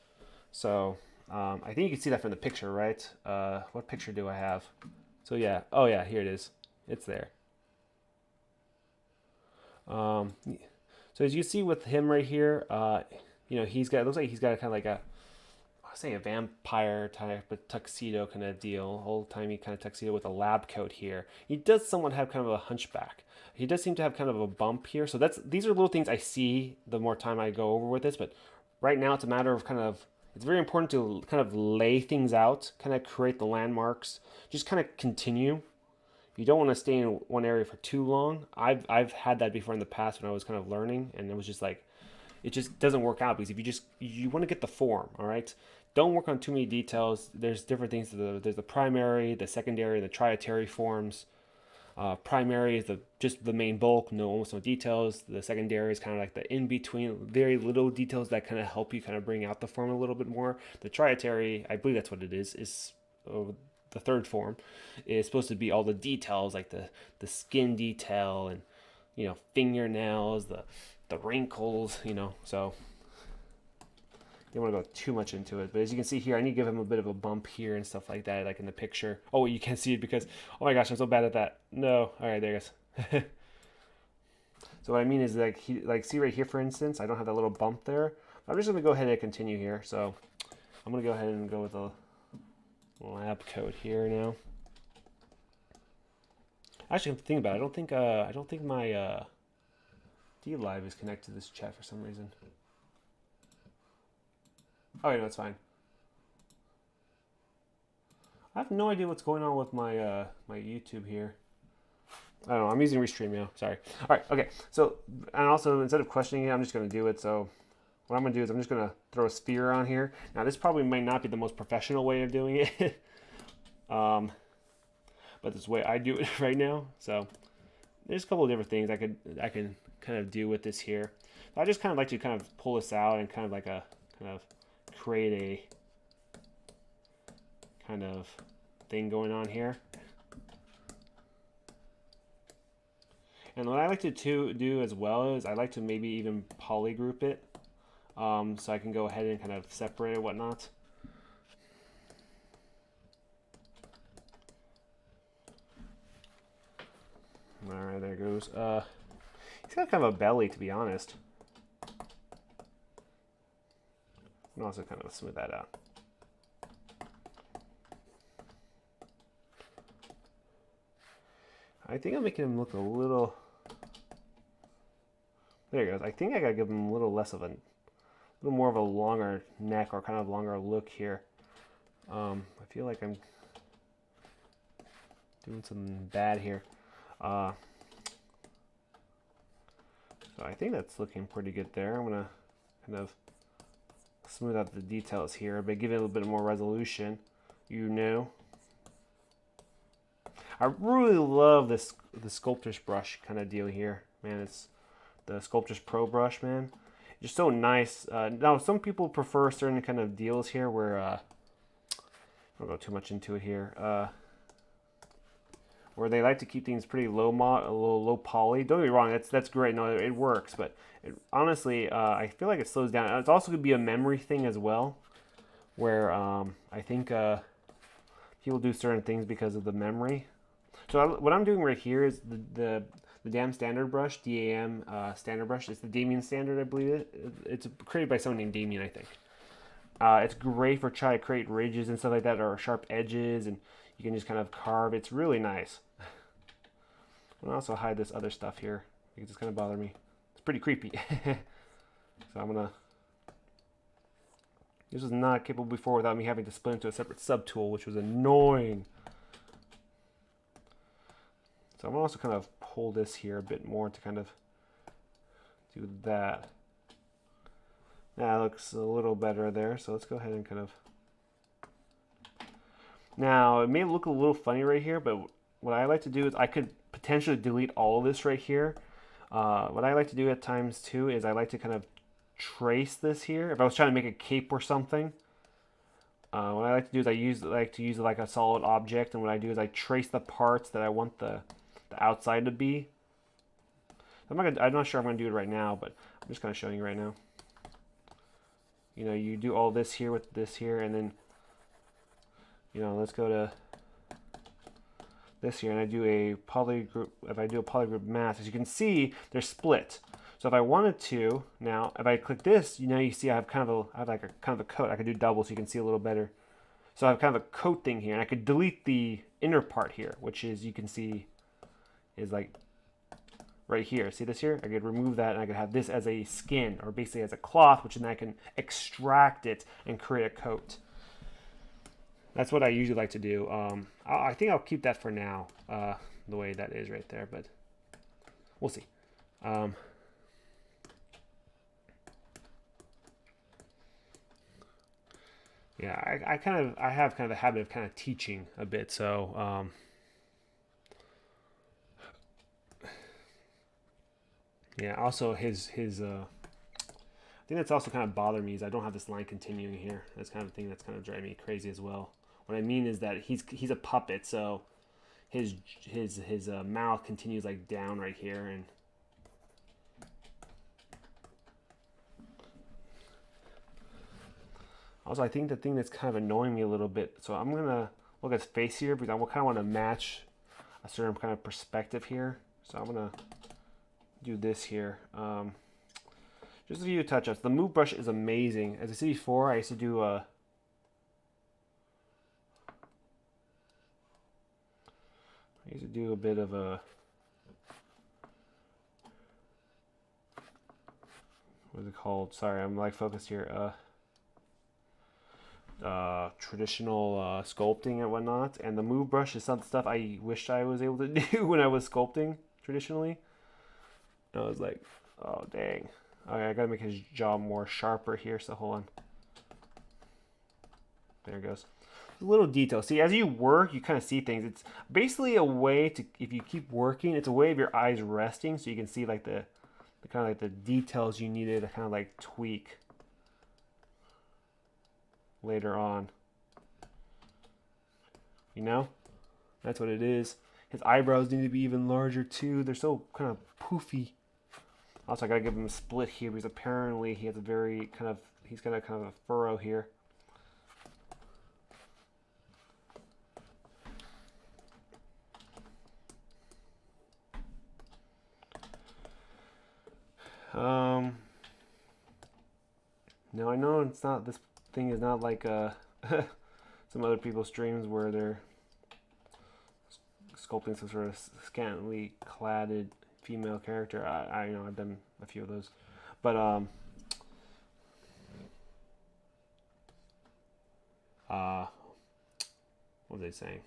So I think you can see that from the picture, right? What picture do I have? So yeah, oh yeah, here it is. It's there. So as you see with him right here, you know, he's got, it looks like he's got kind of like a, I say a vampire type of tuxedo kind of deal, old-timey kind of tuxedo with a lab coat here. He does somewhat have kind of a hunchback. He does seem to have kind of a bump here. So these are little things I see the more time I go over with this, but right now it's a matter of kind of, it's very important to kind of lay things out, kind of create the landmarks, just kind of continue. You don't want to stay in one area for too long. I've had that before in the past when I was kind of learning, and it was just like, it just doesn't work out because if you want to get the form, all right? Don't work on too many details. There's different things. There's the primary, the secondary, the trietary forms. Primary is just the main bulk, almost no details. The secondary is kind of like the in-between, very little details that kind of help you kind of bring out the form a little bit more. The trietary, I believe that's what it is the third form, is supposed to be all the details, like the skin detail and, you know, fingernails, the wrinkles, you know, so you don't want to go too much into it. But as you can see here, I need to give him a bit of a bump here and stuff like that, like in the picture. Oh, you can't see it because, oh my gosh, I'm so bad at that. No, all right, there it goes. So what I mean is like, see right here, for instance, I don't have that little bump there. I'm just going to go ahead and continue here. So I'm going to go ahead and go with the lab coat here now. Actually, I'm thinking about it. I don't think my D-Live is connected to this chat for some reason. Oh, yeah, no, it's fine. I have no idea what's going on with my my YouTube here. I don't know. I'm using Restream now. Sorry. All right. Okay. So, and also instead of questioning it, I'm just going to do it. So, what I'm going to do is I'm just going to throw a sphere on here. Now, this probably might not be the most professional way of doing it, but this is the way I do it right now. So, there's a couple of different things I can kind of do with this here. I just kind of like to kind of pull this out and kind of like create a kind of thing going on here. And what I like to do as well is I like to maybe even polygroup it, so I can go ahead and kind of separate it, whatnot. All right, there it goes. He's got kind of a belly, to be honest. And also kind of smooth that out. I think I'm making him look a little. There he goes. I think I gotta give him a little less of a little more of a longer neck or kind of longer look here. I feel like I'm doing something bad here. So I think that's looking pretty good there. I'm gonna kind of smooth out the details here, but give it a little bit more resolution. You know, I really love this the Sculptor's brush kind of deal here, man. It's the Sculptor's Pro brush, man. Just so nice. Now, some people prefer certain kind of deals here where I don't go too much into it here. Where they like to keep things pretty low poly. Don't get me wrong, that's great. No, it works, but honestly, I feel like it slows down. It's also going to be a memory thing as well, where I think people do certain things because of the memory. So what I'm doing right here is the DAM standard brush, DAM standard brush. It's the Damien standard, I believe it's created by someone named Damien, I think. It's great for trying to create ridges and stuff like that, or sharp edges, and you can just kind of carve. It's really nice. I'm gonna also hide this other stuff here because it's gonna bother me. It's pretty creepy. So I'm gonna. This was not capable before without me having to split into a separate subtool, which was annoying. So I'm gonna also kind of pull this here a bit more to kind of do that. That looks a little better there, so let's go ahead and kind of... Now, it may look a little funny right here, but what I like to do is I could potentially delete all of this right here. What I like to do at times too is I like to kind of trace this here. If I was trying to make a cape or something, what I like to do is I like to use like a solid object, and what I do is I trace the parts that I want the outside to be. I'm not sure I'm gonna do it right now, but I'm just kind of showing you right now. You know, you do all this here with this here, and then, you know, let's go to this here, and I do a polygroup. If I do a polygroup mask, as you can see, they're split. So if I wanted to, now if I click this, you know, you see I have kind of a coat. I could do double so you can see a little better. So I have kind of a coat thing here, and I could delete the inner part here, which is, you can see, is like right here. See this here? I could remove that, and I could have this as a skin, or basically as a cloth, which then I can extract it and create a coat. That's what I usually like to do. I think I'll keep that for now, the way that is right there, but we'll see. Yeah, I have kind of a habit of kind of teaching a bit, so yeah. Also, his I think that's also kind of bothered me is I don't have this line continuing here. That's kind of a thing that's kind of driving me crazy as well. What I mean is that he's a puppet, so his mouth continues like down right here, and also I think the thing that's kind of annoying me a little bit. So I'm gonna look at his face here because I kind of want to match a certain kind of perspective here. So I'm gonna do this here. Just a few touch-ups. The move brush is amazing. As I said before, I used to do a bit of a, what is it called? Sorry, I'm like focused here. Traditional sculpting and whatnot, and the move brush is some stuff I wished I was able to do when I was sculpting traditionally. And I was like, oh dang. Okay, I gotta make his jaw more sharper here, so hold on. There it goes. A little detail. See, as you work, you kind of see things. It's basically a way to, if you keep working, it's a way of your eyes resting, so you can see like the kind of like the details you needed to kind of like tweak later on. You know? That's what it is. His eyebrows need to be even larger too. They're so kind of poofy. Also, I gotta give him a split here because apparently he has a very kind of, he's got a kind of a furrow here. Now I know it's not, this thing is not like some other people's streams where they're sculpting some sort of scantily cladded female character. I know I've done a few of those, but what was I saying?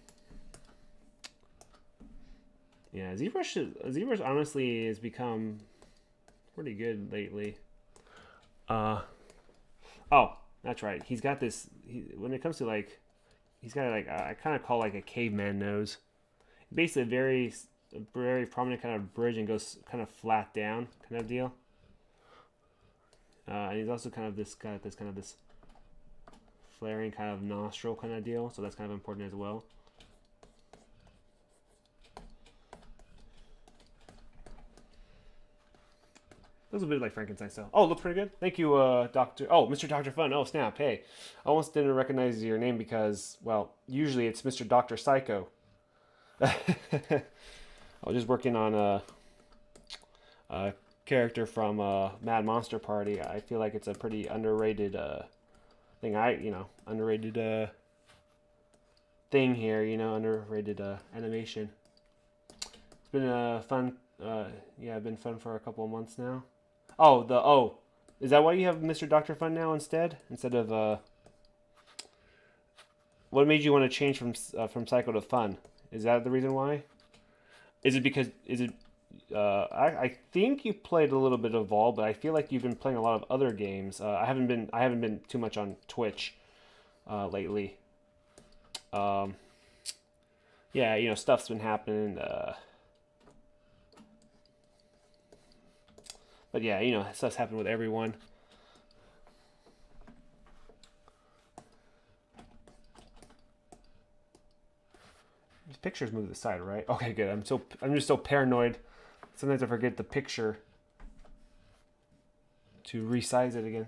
Yeah, ZBrush honestly has become pretty good lately. Oh, that's right. He's got this. When it comes to like, he's got like I kind of call like a caveman nose. Basically, a very prominent kind of bridge and goes kind of flat down kind of deal. And he's also kind of this flaring kind of nostril kind of deal. So that's kind of important as well. Looks a bit like Frankenstein style. Oh, looks pretty good. Thank you, Doctor. Oh, Mr. Dr. Fun. Oh, snap. Hey, I almost didn't recognize your name because, well, usually it's Mr. Dr. Psycho. I was just working on a character from Mad Monster Party. I feel like it's a pretty underrated thing. Underrated thing here. Underrated animation. It's been fun. Yeah, been fun for a couple of months now. Is that why you have Mr. Dr. Fun now instead of what made you want to change from Psycho to Fun? Is that the reason why? Is it I think you played a little bit of Evolve, but I feel like you've been playing a lot of other games. I haven't been too much on Twitch lately. Um, yeah, you know, stuff's been happening. But yeah, you know, stuff's happened with everyone. These pictures move to the side, right? Okay, good. I'm just so paranoid. Sometimes I forget the picture to resize it again.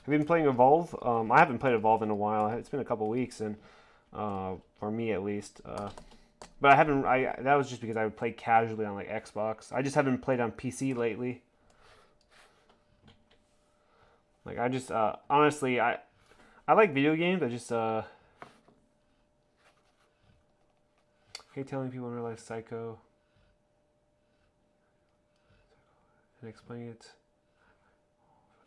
Have you been playing Evolve? I haven't played Evolve in a while. It's been a couple weeks, and for me at least. But I haven't. That was just because I would play casually on like Xbox. I just haven't played on PC lately. Like I just honestly I like video games. I just hate telling people in real life Psycho and explaining it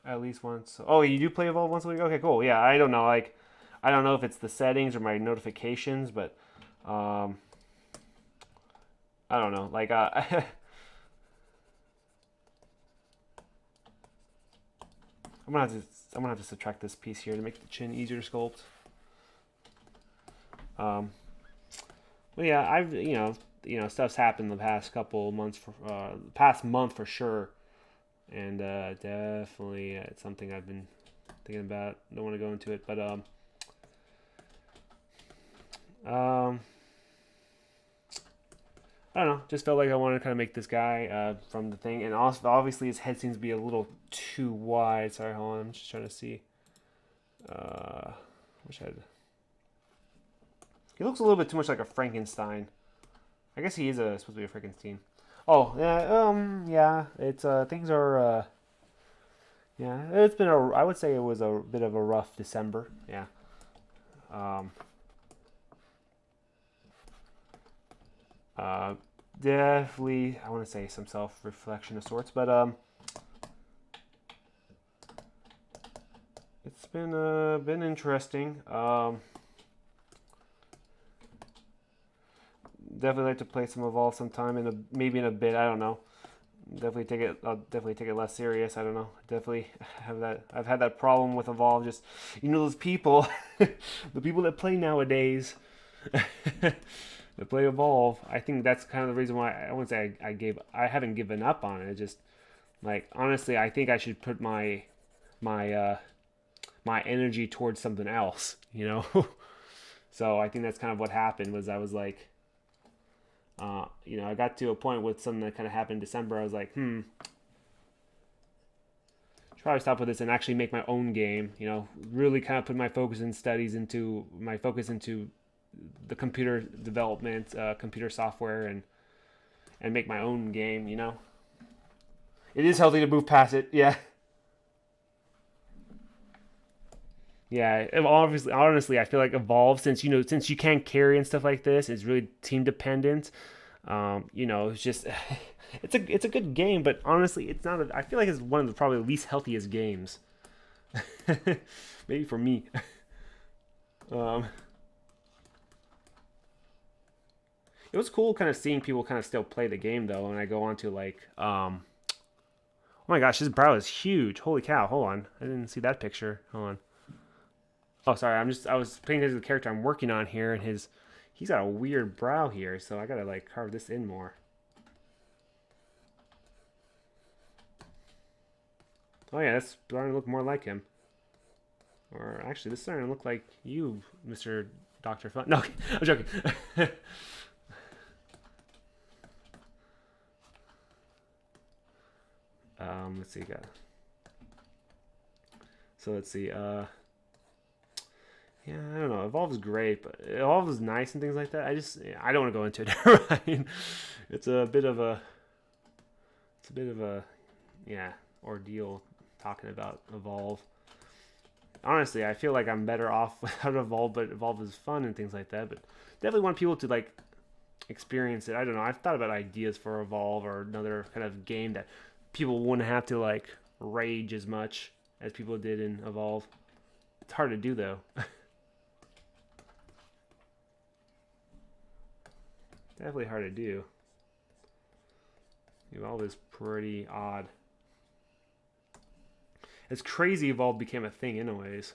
at least once. Oh, you do play Evolve once a week? Okay, cool. Yeah, I don't know. Like, I don't know if it's the settings or my notifications, but I don't know. Like, I'm gonna have to subtract this piece here to make the chin easier to sculpt. But yeah, I've stuff's happened the past couple months past month for sure, and definitely it's something I've been thinking about. Don't want to go into it, but I don't know. Just felt like I wanted to kind of make this guy from the thing, and also obviously his head seems to be a little too wide. Sorry, hold on. I'm just trying to see. Wish I'd. He looks a little bit too much like a Frankenstein. I guess he is supposed to be a Frankenstein. Oh yeah, yeah. It's things are yeah. It's been I would say it was a bit of a rough December. Yeah. Um, Definitely, I want to say some self-reflection of sorts, but it's been interesting. Definitely like to play some Evolve sometime maybe in a bit. I don't know. I'll definitely take it less serious. I don't know. Definitely have that. I've had that problem with Evolve. Just those people, the people that play nowadays. To play Evolve. I think that's kind of the reason why I wouldn't say I haven't given up on it. It's just like honestly, I think I should put my my energy towards something else, you know. So I think that's kind of what happened was I was like, I got to a point with something that kind of happened in December. I was like, should probably stop with this and actually make my own game. You know, really kind of put my focus and studies into the computer development, computer software, and make my own game. You know, it is healthy to move past it. Yeah, yeah. Obviously, honestly, I feel like Evolve since you can't carry and stuff like this, it's really team dependent. It's just it's a good game, but honestly, it's not. I feel like it's one of the probably least healthiest games. Maybe for me. Um, It was cool kind of seeing people kind of still play the game though. And I go on to like, oh my gosh, his brow is huge. Holy cow! Hold on, I didn't see that picture. Hold on. Oh, sorry. I was paying attention to the character I'm working on here, and he's got a weird brow here, so I gotta like carve this in more. Oh yeah, that's starting to look more like him. Or actually, this is starting to look like you, Mr. Doctor Fun. No, I'm joking. Let's see, so let's see. Yeah, I don't know. Evolve is great, but Evolve is nice and things like that. I don't want to go into it. Right? It's a bit of a, yeah, ordeal talking about Evolve. Honestly, I feel like I'm better off without Evolve, but Evolve is fun and things like that. But definitely want people to like experience it. I don't know. I've thought about ideas for Evolve or another kind of game that people wouldn't have to like rage as much as people did in Evolve. It's hard to do though. Definitely hard to do. Evolve is pretty odd. It's crazy Evolve became a thing anyways.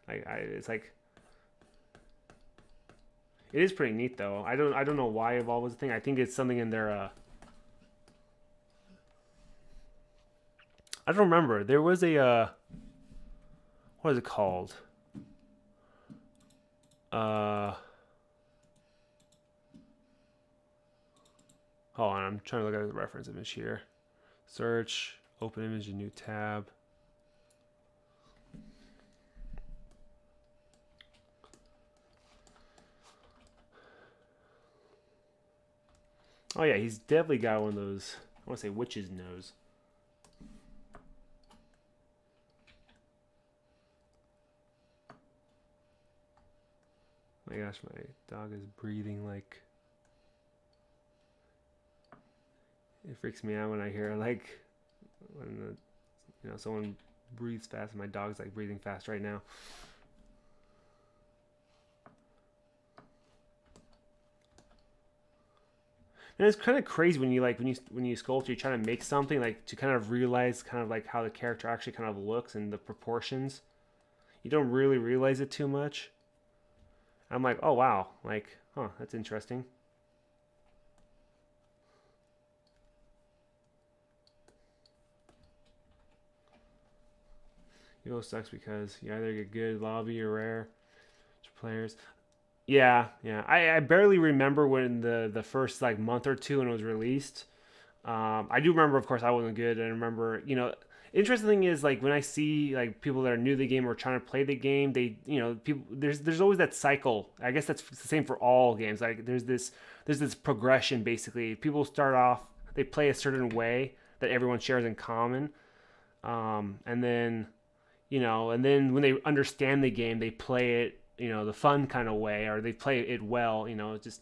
It's like, it is pretty neat though. I don't know why Evolve was a thing. I think it's something in their I don't remember. There was a what is it called? Hold on, I'm trying to look at the reference image here. Search, open image, a new tab. Oh yeah, he's definitely got one of those, I want to say witch's nose. Oh my gosh, my dog is breathing like... It freaks me out when I hear like when someone breathes fast. My dog's like breathing fast right now. And it's kind of crazy when you sculpt, you're trying to make something like to kind of realize kind of like how the character actually kind of looks and the proportions. You don't really realize it too much. I'm like, oh wow, like, huh, that's interesting. Evo sucks because you either get good lobby or rare players. Yeah. I barely remember when the first like month or two when it was released. I do remember, of course, I wasn't good. I remember, interesting thing is like when I see like people that are new to the game or trying to play the game, they, people there's always that cycle. I guess that's the same for all games. Like there's this progression basically. People start off, they play a certain way that everyone shares in common, and then. And then when they understand the game, they play it, the fun kind of way, or they play it well, just,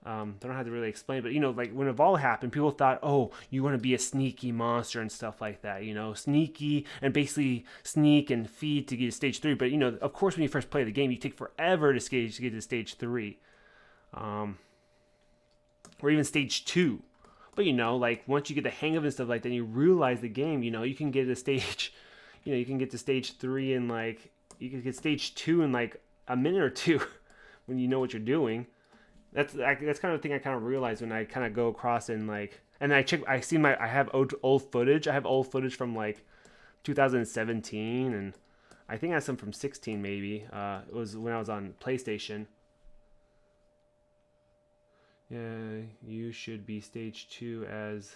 don't have to really explain, but, like when Evolve happened, people thought, oh, you want to be a sneaky monster and stuff like that, sneaky and basically sneak and feed to get to stage 3. But, of course, when you first play the game, you take forever to get to stage 3, or even stage 2. But, like once you get the hang of it and stuff like that, and you realize the game, you can get to stage... you can get to stage 3 and like you can get stage 2 in like a minute or two when you know what you're doing. That's kind of the thing I kind of realized when I kind of go across and like, and I have old footage. I have old footage from like 2017, and I think I have some from 16 maybe. It was when I was on PlayStation. Yeah, you should be stage 2 as...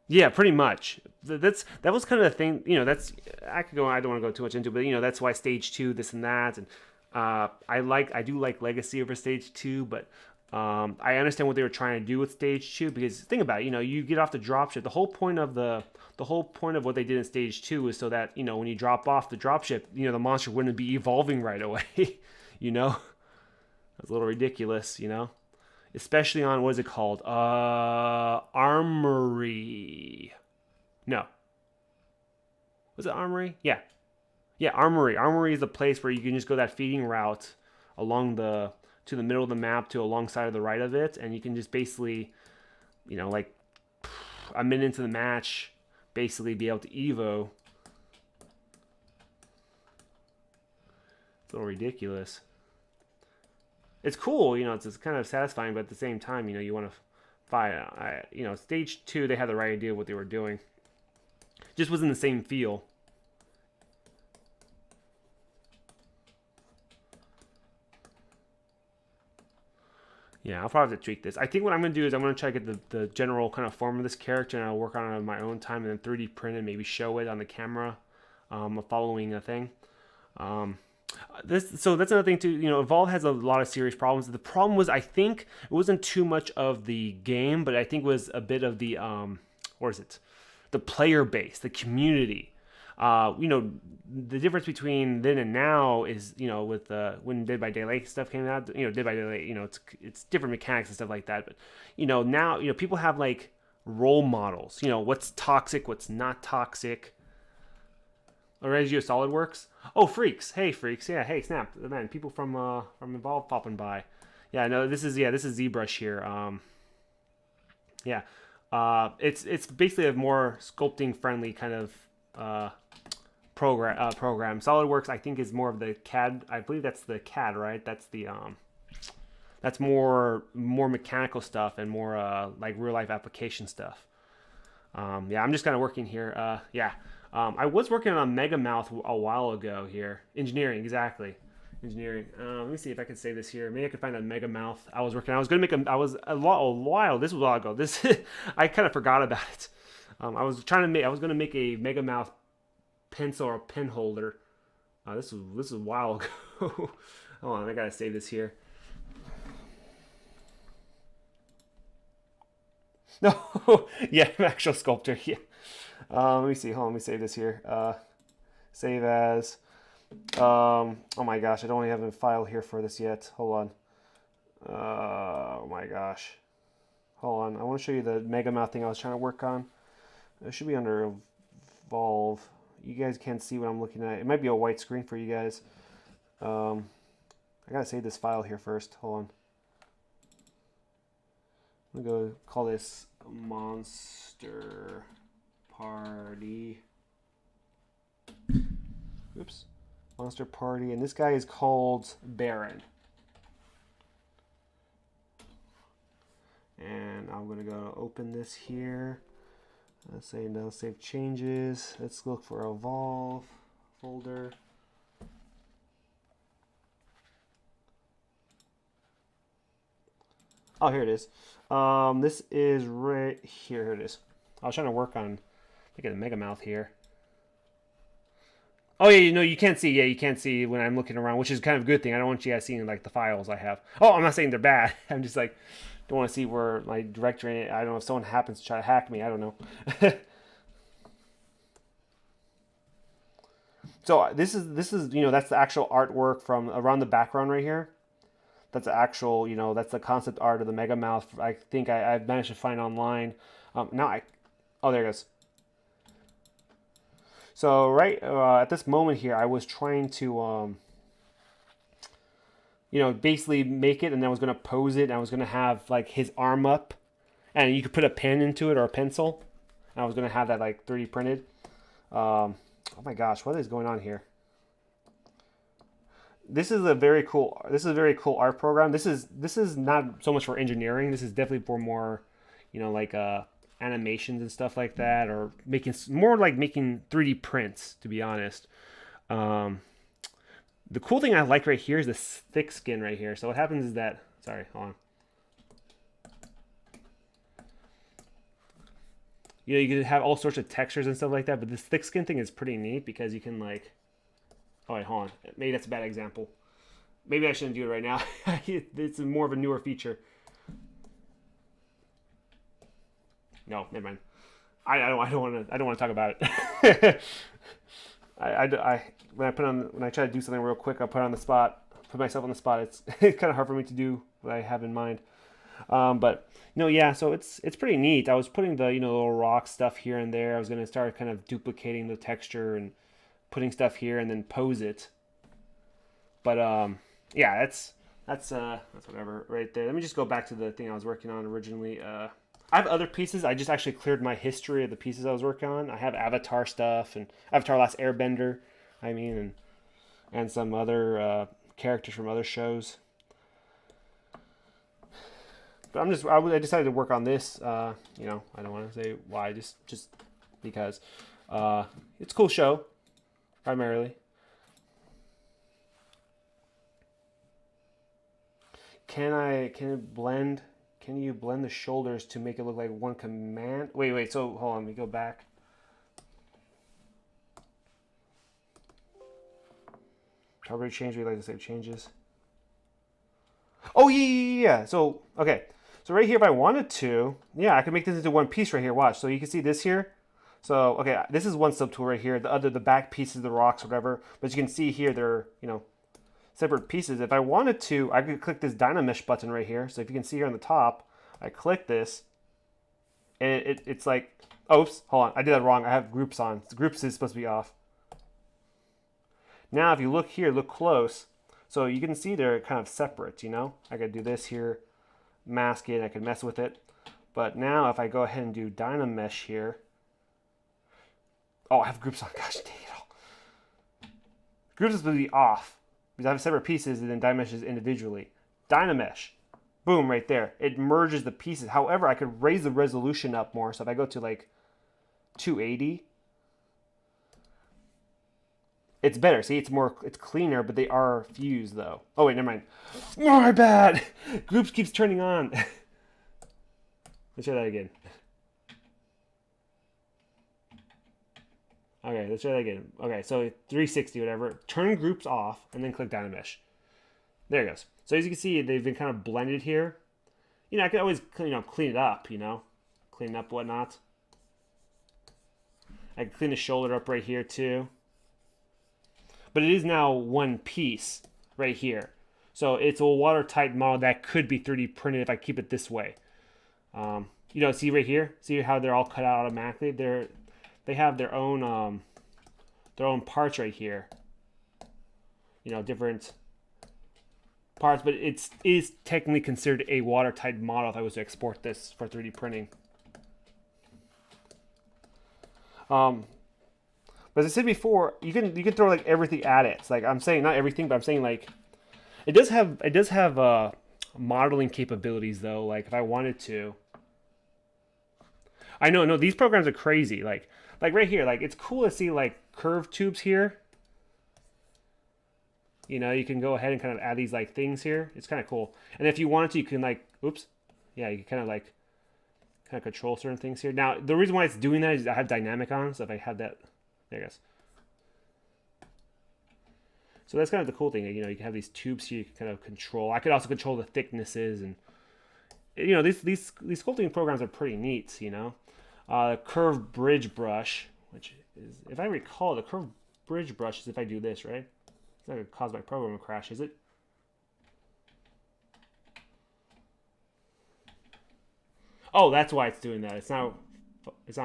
Yeah, pretty much. That was kind of the thing. That's I don't want to go too much into, but that's why stage 2, this and that, and I do like Legacy over stage 2, but I understand what they were trying to do with stage 2 because think about it. You get off the dropship. The whole point of what they did in stage 2 is so that when you drop off the dropship, the monster wouldn't be evolving right away. That's a little ridiculous. Especially on, what is it called? Armory. No. Was it Armory? Yeah. Yeah, Armory. Armory is the place where you can just go that feeding route along to the middle of the map to alongside of the right of it, and you can just basically, like a minute into the match, basically be able to Evo. It's a little ridiculous. It's cool, it's kind of satisfying, but at the same time, you want to fight. Stage 2, they had the right idea of what they were doing. Just wasn't the same feel. Yeah, I'll probably have to tweak this. I think what I'm going to do is I'm going to try to get the general kind of form of this character, and I'll work on it on my own time, and then 3D print and maybe show it on the camera following a thing. So that's another thing too. Evolve has a lot of serious problems. The problem was, I think it wasn't too much of the game, but I think it was a bit of the the player base, the community. The difference between then and now is with when Dead by Daylight stuff came out. Dead by Daylight, it's different mechanics and stuff like that. But now people have like role models. What's toxic, what's not toxic. Regio SolidWorks. Oh, Freaks. Hey, Freaks. Yeah, hey, Snap. Man, people from Evolve popping by. Yeah, no, this is ZBrush here. Yeah. It's basically a more sculpting friendly kind of program. SolidWorks, I think, is more of the CAD. I believe that's the CAD, right? That's more mechanical stuff and more like real life application stuff. Yeah, I'm just kind of working here. Yeah, I was working on Mega Mouth a while ago here. Engineering, exactly. Engineering. Let me see if I can say this here. Maybe I could find a Mega Mouth. I was working. I was gonna make a. I was a while. This was a while ago. This I kind of forgot about it. I was trying to make. I was gonna make a Mega Mouth pencil or pen holder. This was a while ago. Hold on, I gotta save this here. No, yeah, actual sculptor. Yeah. Let me see. Hold on, let me save this here. Save as. Oh my gosh, I don't even have a file here for this yet. Hold on. Oh my gosh. Hold on. I want to show you the Mega Mouth thing I was trying to work on. It should be under Evolve. You guys can't see what I'm looking at. It might be a white screen for you guys. I gotta save this file here first. Hold on. I'm gonna go call this Monster Party. Oops. Monster Party. And this guy is called Baron. And I'm gonna go open this here. Let's say no save changes. Let's look for Evolve folder. Oh, here it is. This is right here. Here it is. I was trying to work on making a Mega Mouth here. Oh yeah, you can't see. Yeah, you can't see when I'm looking around, which is kind of a good thing. I don't want you guys seeing like the files I have. Oh, I'm not saying they're bad. I'm just like don't want to see where my directory. I don't know if someone happens to try to hack me. I don't know. So this is that's the actual artwork from around the background right here. That's the actual that's the concept art of the Mega Mouth. I think I've managed to find online. Oh, there it goes. So right at this moment here, I was trying to basically make it, and then I was gonna pose it, and I was gonna have like his arm up, and you could put a pen into it or a pencil. And I was gonna have that like 3D printed. Oh my gosh, what is going on here? This is a very cool art program. This is not so much for engineering. This is definitely for more, like animations and stuff like that, or making 3D prints. To be honest, the cool thing I like right here is this thick skin right here. So what happens is that hold on. You can have all sorts of textures and stuff like that, but this thick skin thing is pretty neat because you can like. Oh wait, hold on. Maybe that's a bad example. Maybe I shouldn't do it right now. It's more of a newer feature. No, never mind. I don't want to talk about it. When I try to do something real quick, I put myself on the spot. It's kind of hard for me to do what I have in mind. But yeah. So it's pretty neat. I was putting the little rock stuff here and there. I was gonna start kind of duplicating the texture and putting stuff here and then pose it. But yeah, that's whatever right there. Let me just go back to the thing I was working on originally. I have other pieces. I just actually cleared my history of the pieces I was working on. I have Avatar stuff and Avatar Last Airbender. And some other characters from other shows. But I decided to work on this. I don't want to say why, just because it's a cool show. Primarily. Can you blend the shoulders to make it look like one command? Wait, so hold on, let me go back. Target change, we like to save changes. Oh yeah. So okay. So right here, if I wanted to, I could make this into one piece right here. Watch. So you can see this here. So, okay, this is one subtool right here. The back pieces, the rocks, whatever. But you can see here, they're, separate pieces. If I wanted to, I could click this Dynamesh button right here. So if you can see here on the top, I click this. And it's like, oops, hold on. I did that wrong. I have groups on. Groups is supposed to be off. Now, if you look here, look close. So you can see they're kind of separate, I could do this here, mask it, I could mess with it. But now if I go ahead and do Dynamesh here, oh, I have groups on. Gosh dang it all. Groups is going to be off because I have separate pieces and then Dynamesh is individually. Dynamesh, boom, right there. It merges the pieces. However, I could raise the resolution up more. So if I go to like 280, it's better. See, it's cleaner, but they are fused though. Oh wait, never mind. My bad. Groups keeps turning on. Let's try that again. Okay, let's try that again. Okay, so 360, whatever. Turn groups off and then click Dynamesh. There it goes. So as you can see, they've been kind of blended here. You know, I could always clean it up, you know, clean up whatnot. I can clean the shoulder up right here too. But it is now one piece right here. So it's a watertight model that could be 3D printed if I keep it this way. You know, see right here? See how they're all cut out automatically? They have their own parts right here. You know, different parts, but it is technically considered a watertight model if I was to export this for 3D printing. But as I said before, you can throw like everything at it. It's like I'm saying not everything, but I'm saying like it does have modeling capabilities though. Like if I wanted to, I know, no, these programs are crazy. Like right here, like it's cool to see like curved tubes here. You know, you can go ahead and kind of add these like things here. It's kind of cool. And if you wanted to, you can like, oops, yeah, you can kind of control certain things here. Now, the reason why it's doing that is I have dynamic on, so if I have that, there it goes. So that's kind of the cool thing. You know, you can have these tubes here you can kind of control. I could also control the thicknesses, and you know, these sculpting programs are pretty neat. You know, curved bridge brush, which is, if I recall, the curved bridge brush is if I do this, right? It's not going to cause my program to crash, is it? Oh, that's why it's doing that. It's not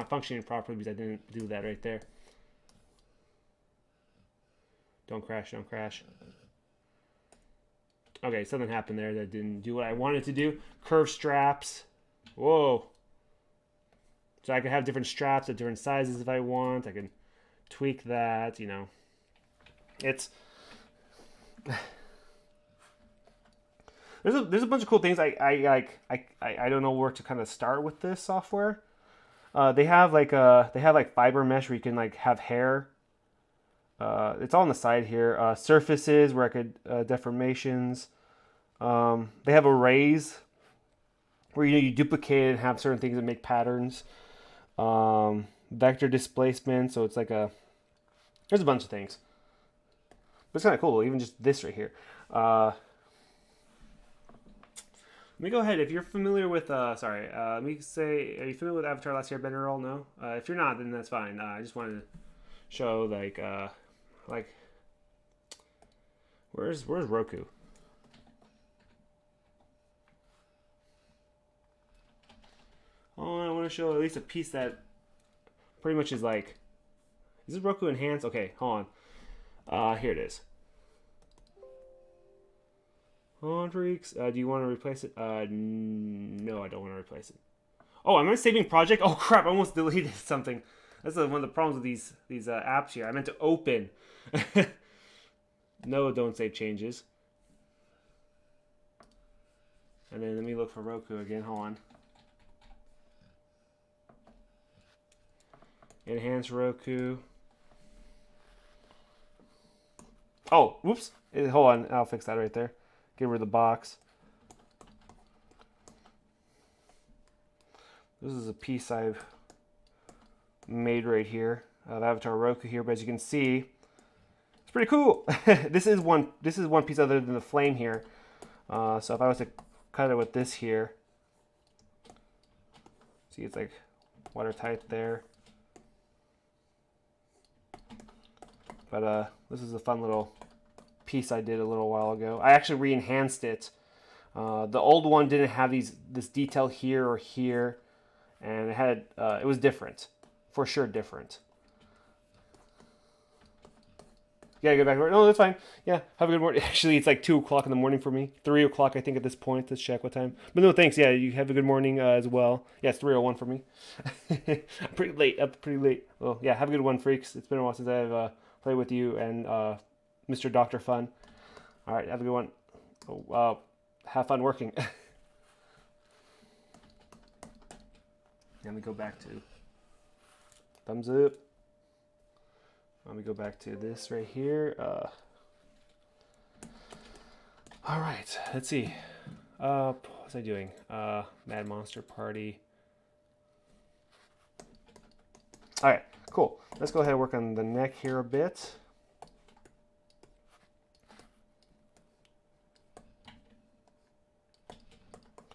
functioning properly because I didn't do that right there. Don't crash, don't crash. Okay, something happened there that didn't do what I wanted to do. Curved straps. Whoa. So I can have different straps at different sizes if I want. I can tweak that, you know. It's there's a bunch of cool things. I don't know where to kind of start with this software. They have like fiber mesh where you can like have hair. It's all on the side here. Surfaces where I could deformations. They have arrays where you duplicate it and have certain things that make patterns. Vector displacement, so it's like there's a bunch of things. But it's kind of cool, even just this right here. Let me go ahead. If you're familiar with, let me say, are you familiar with Avatar: Last Airbender at all? No? If you're not, then that's fine. I just wanted to show, like, where's Roku? Oh, I want to show at least a piece that pretty much is like, is this Roku enhanced? Okay, hold on. Here it is. Hold on, freaks. Do you want to replace it? No, I don't want to replace it. Oh, am I saving project? Oh crap! I almost deleted something. That's one of the problems with these apps here. I meant to open. No, don't save changes. And then let me look for Roku again. Hold on. Enhance Roku. Oh, whoops. Hold on. I'll fix that right there. Get rid of the box. This is a piece I've made right here of Avatar Roku here, but as you can see, it's pretty cool. This is one piece other than the flame here. So if I was to cut it with this here, see it's like watertight there. But this is a fun little piece I did a little while ago. I actually re-enhanced it. The old one didn't have this detail here or here, and it was different, for sure different. Yeah, get back to work. No, that's fine. Yeah, have a good morning. Actually, it's like 2 o'clock in the morning for me. 3 o'clock, I think, at this point. Let's check what time. But no, thanks. Yeah, you have a good morning as well. Yeah, it's 3:01 for me. I'm pretty late. Up pretty late. Well, yeah, have a good one, freaks. It's been a while since I've played with you and Mr. Dr. Fun. All right, have a good one. Oh, have fun working. Let me go back to thumbs up. Let me go back to this right here. All right, let's see. What was I doing? Mad Monster Party. All right, cool. Let's go ahead and work on the neck here a bit.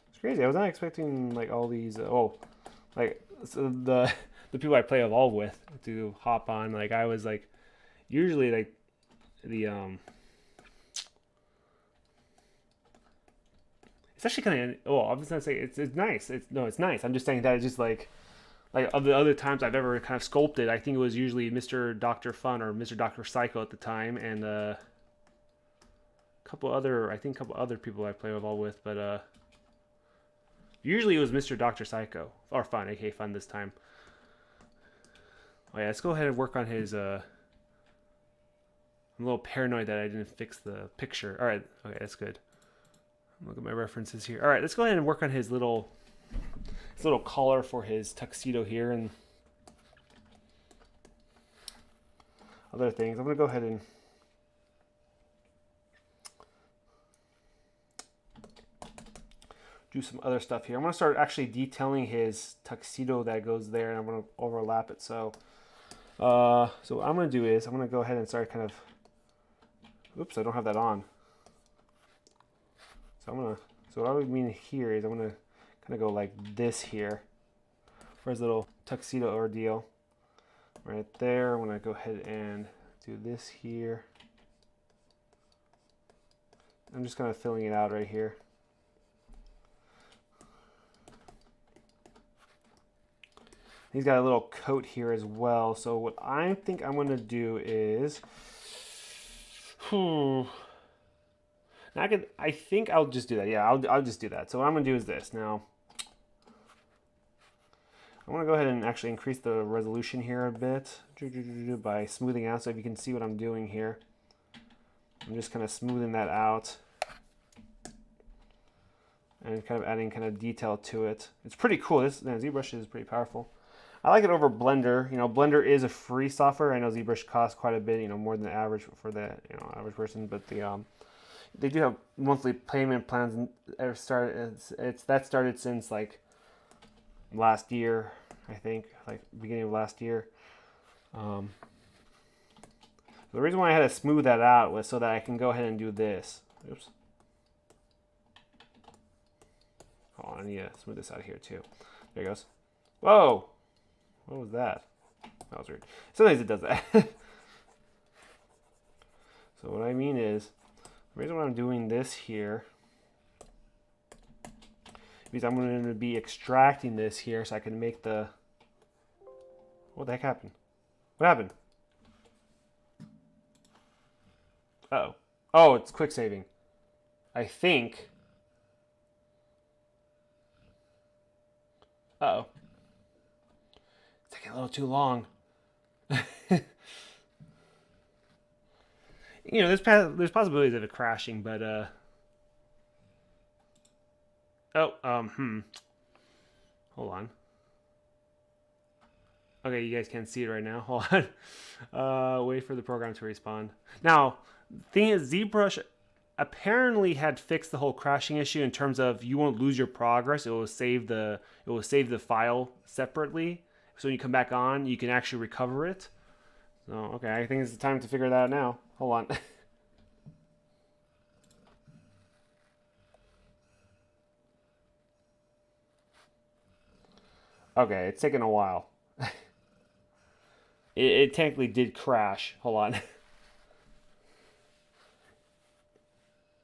It's crazy. I was not expecting like all these. Like so the people I play evolve with to hop on. Like I was like usually like the it's actually kind of I was gonna say it's nice. It's nice. I'm just saying that it's just like of the other times I've ever kind of sculpted, I think it was usually Mr. Dr. Fun or Mr. Dr. Psycho at the time, and a couple other people I play evolve with, but usually it was Mr. Dr. Psycho or Fun, aka Fun this time. Oh yeah, let's go ahead and work on his. I'm a little paranoid that I didn't fix the picture. All right, okay, that's good. Look at my references here. All right, let's go ahead and work on his little collar for his tuxedo here and other things. I'm gonna go ahead and do some other stuff here. I'm gonna start actually detailing his tuxedo that goes there, and I'm gonna overlap it. So what I'm gonna do is I'm gonna go ahead and start kind of. Oops, I don't have that on. So what I would mean here is I'm gonna kind of go like this here for his little tuxedo ordeal. Right there. I'm gonna go ahead and do this here. I'm just kind of filling it out right here. He's got a little coat here as well. So what I think I'm going to do is, I think I'll just do that. Yeah, I'll just do that. So what I'm going to do is this. Now, I'm going to go ahead and actually increase the resolution here a bit by smoothing out. So if you can see what I'm doing here, I'm just kind of smoothing that out and kind of adding kind of detail to it. It's pretty cool. This ZBrush is pretty powerful. I like it over Blender. You know, Blender is a free software. I know ZBrush costs quite a bit, you know, more than the average for the average person. But they do have monthly payment plans. That started since like last year, I think, like beginning of last year. The reason why I had to smooth that out was so that I can go ahead and do this. Oops. Oh, I need to smooth this out here too. There it goes. Whoa. What was that? That was weird. Sometimes it does that. So what I mean is, the reason why I'm doing this here, because I'm going to be extracting this here so I can make the... What the heck happened? What happened? Uh-oh. Oh, it's quick saving. I think... Uh-oh. Taking a little too long. You know, there's possibilities of it crashing, but hold on. Okay, you guys can't see it right now. Hold on. Wait for the program to respond. Now, the thing is, ZBrush apparently had fixed the whole crashing issue in terms of you won't lose your progress. It will save the file separately. So when you come back on, you can actually recover it. So, okay, I think it's the time to figure that out now. Hold on. Okay, it's taking a while. It technically did crash. Hold on.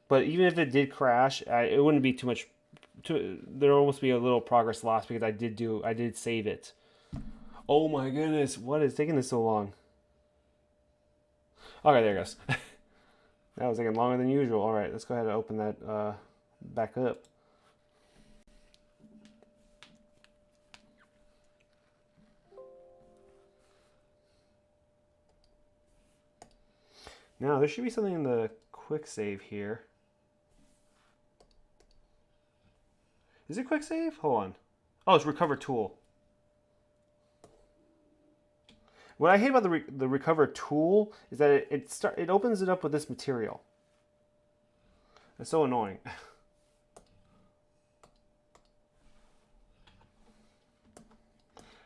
But even if it did crash, it wouldn't be too much. There would almost be a little progress lost because I did save it. Oh my goodness, what is taking this so long? Okay, there it goes. That was taking longer than usual. All right, let's go ahead and open that back up. Now, there should be something in the quick save here. Is it quick save? Hold on. Oh, it's recover tool. What I hate about the recover tool is that it opens it up with this material. It's so annoying.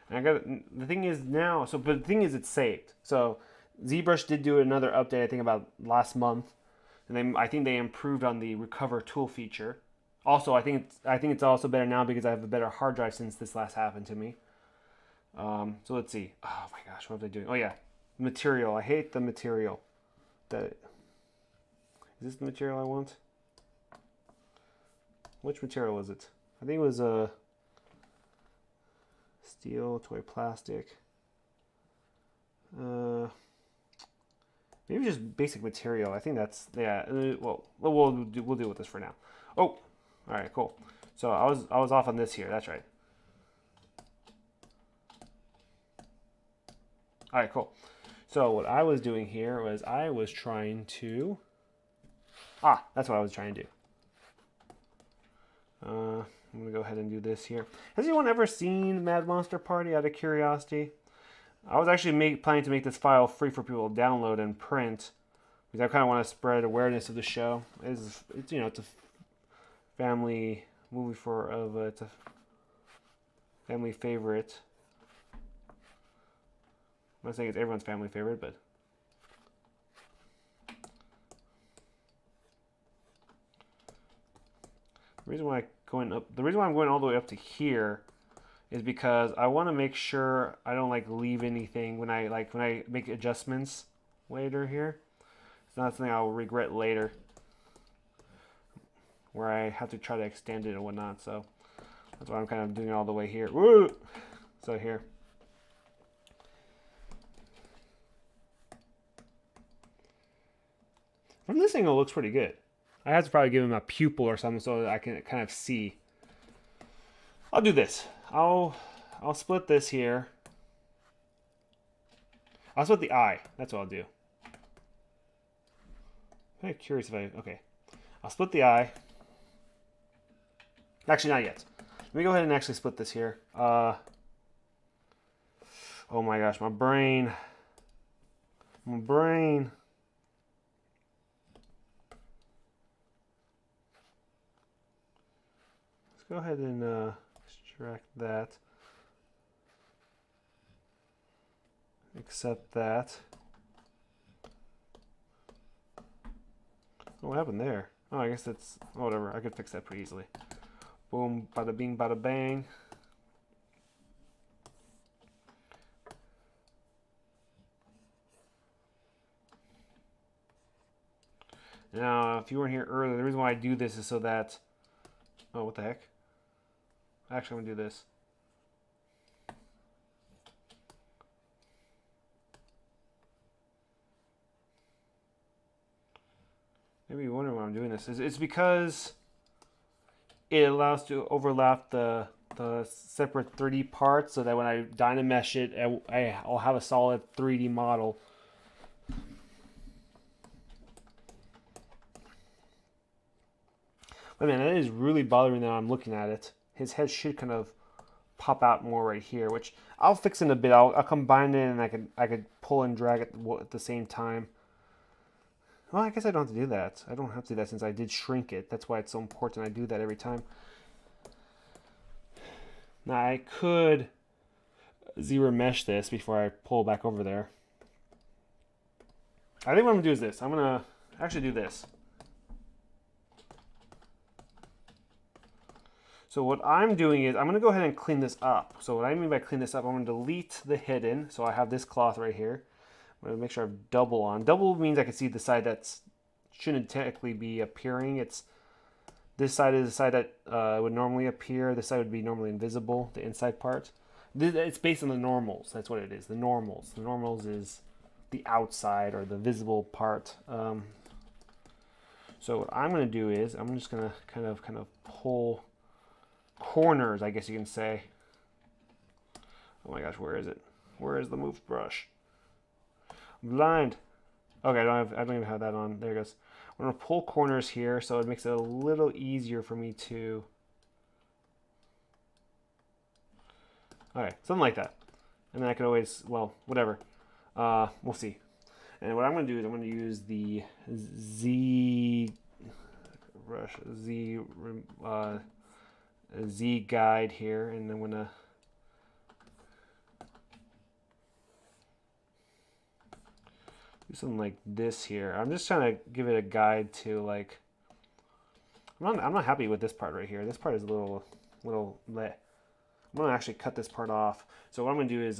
And the thing is now, but the thing is it's saved. So ZBrush did do another update, I think about last month, and I think they improved on the recover tool feature. Also, I think it's also better now because I have a better hard drive since this last happened to me. So let's see. Oh my gosh, what was I doing? Oh yeah, material. I hate the material. Is this the material I want? Which material was it? I think it was steel, toy plastic. Maybe just basic material. I think that's, yeah. Well, we'll deal with this for now. Oh, all right, cool. So I was off on this here. That's right. All right, cool. So what I was doing here was I was trying to. That's what I was trying to do. I'm gonna go ahead and do this here. Has anyone ever seen Mad Monster Party out of curiosity? I was actually planning to make this file free for people to download and print because I kind of want to spread awareness of the show. It's a family movie it's a family favorite. I'm not saying it's everyone's family favorite, but the reason why I'm going all the way up to here is because I want to make sure I don't leave anything when I make adjustments later here. It's not something I'll regret later, where I have to try to extend it and whatnot. So that's why I'm kind of doing it all the way here. Woo! So here. From this angle, it looks pretty good. I have to probably give him a pupil or something so that I can kind of see. I'll do this. I'll split this here. I'll split the eye. That's what I'll do. I'm kind of curious okay. I'll split the eye. Actually, not yet. Let me go ahead and actually split this here. Oh my gosh, my brain. My brain. Let's go ahead and extract that. Accept that. Oh, what happened there? Oh, I guess that's, whatever. I could fix that pretty easily. Boom, bada bing, bada bang. Now, if you weren't here earlier, the reason why I do this is so that, oh, what the heck? Actually, I'm going to do this. Maybe you wonder why I'm doing this. It's because it allows to overlap the separate 3D parts so that when I dynamesh it, I'll have a solid 3D model. But man, that is really bothering me now I'm looking at it. His head should kind of pop out more right here, which I'll fix in a bit. I'll combine it and I could pull and drag it at the same time. Well, I guess I don't have to do that. I don't have to do that since I did shrink it. That's why it's so important I do that every time. Now I could zero mesh this before I pull back over there. I think what I'm going to do is this. I'm going to actually do this. So what I'm doing is I'm going to go ahead and clean this up. So what I mean by clean this up, I'm going to delete the hidden. So I have this cloth right here. I'm going to make sure I have double on. Double means I can see the side that shouldn't technically be appearing. This side is the side that would normally appear. This side would be normally invisible, the inside part. It's based on the normals. That's what it is, the normals. The normals is the outside or the visible part. So what I'm going to do is I'm just going to kind of pull corners, I guess you can say. Oh my gosh, where is it? Where is the move brush? I'm blind. Okay, I don't even have that on. There it goes. I'm going to pull corners here so it makes it a little easier for me to... Okay, something like that. And then I could always, well, whatever. We'll see. And what I'm going to do is I'm going to use the Z guide here, and I'm going to do something like this here. I'm just trying to give it a guide to, like, I'm not happy with this part right here. This part is a little lit. I'm going to actually cut this part off. So what I'm going to do is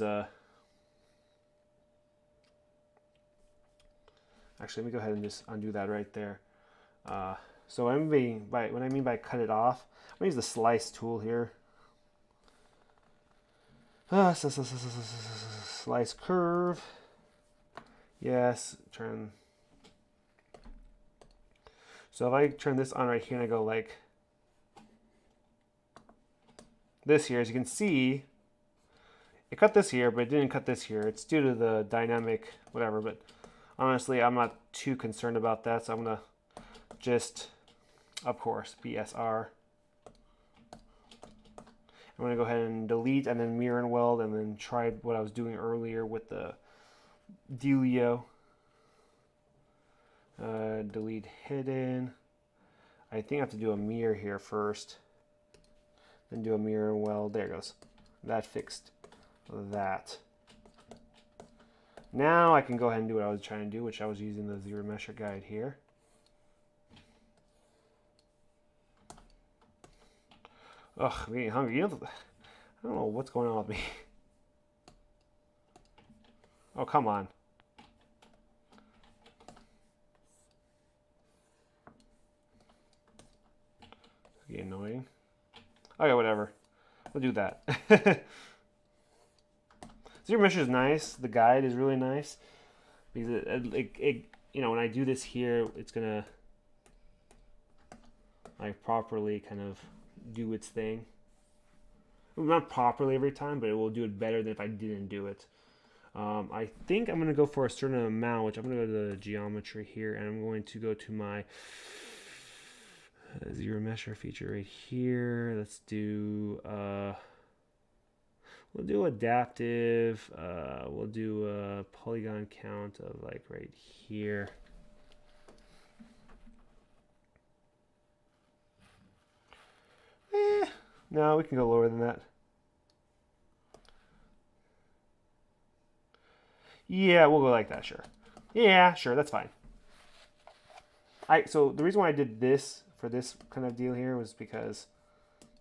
actually, let me go ahead and just undo that right there. So what I mean by cut it off, I'm going to use the slice tool here. Slice curve. Yes, turn. So if I turn this on right here and I go like this here, as you can see, it cut this here, but it didn't cut this here. It's due to the dynamic, whatever, but honestly, I'm not too concerned about that, so I'm going to just, of course, BSR. I'm going to go ahead and delete and then mirror and weld and then try what I was doing earlier with the Delio. Delete hidden. I think I have to do a mirror here first. Then do a mirror and weld. There it goes. That fixed that. Now I can go ahead and do what I was trying to do, which I was using the zero measure guide here. Ugh, I'm getting hungry. You know, I don't know what's going on with me. Oh, come on. It's getting annoying. Okay, whatever. We'll do that. Zero measure is nice. The guide is really nice because it you know, when I do this here, it's gonna like properly kind of do its thing. Well, not properly every time, but it will do it better than if I didn't do it. I think I'm gonna go for a certain amount, which I'm gonna go to the geometry here, and I'm going to go to my zero measure feature right here. Let's do we'll do adaptive. We'll do a polygon count of like right here. No, we can go lower than that. Yeah, we'll go like that, sure. Yeah, sure, that's fine. So the reason why I did this for this kind of deal here was because,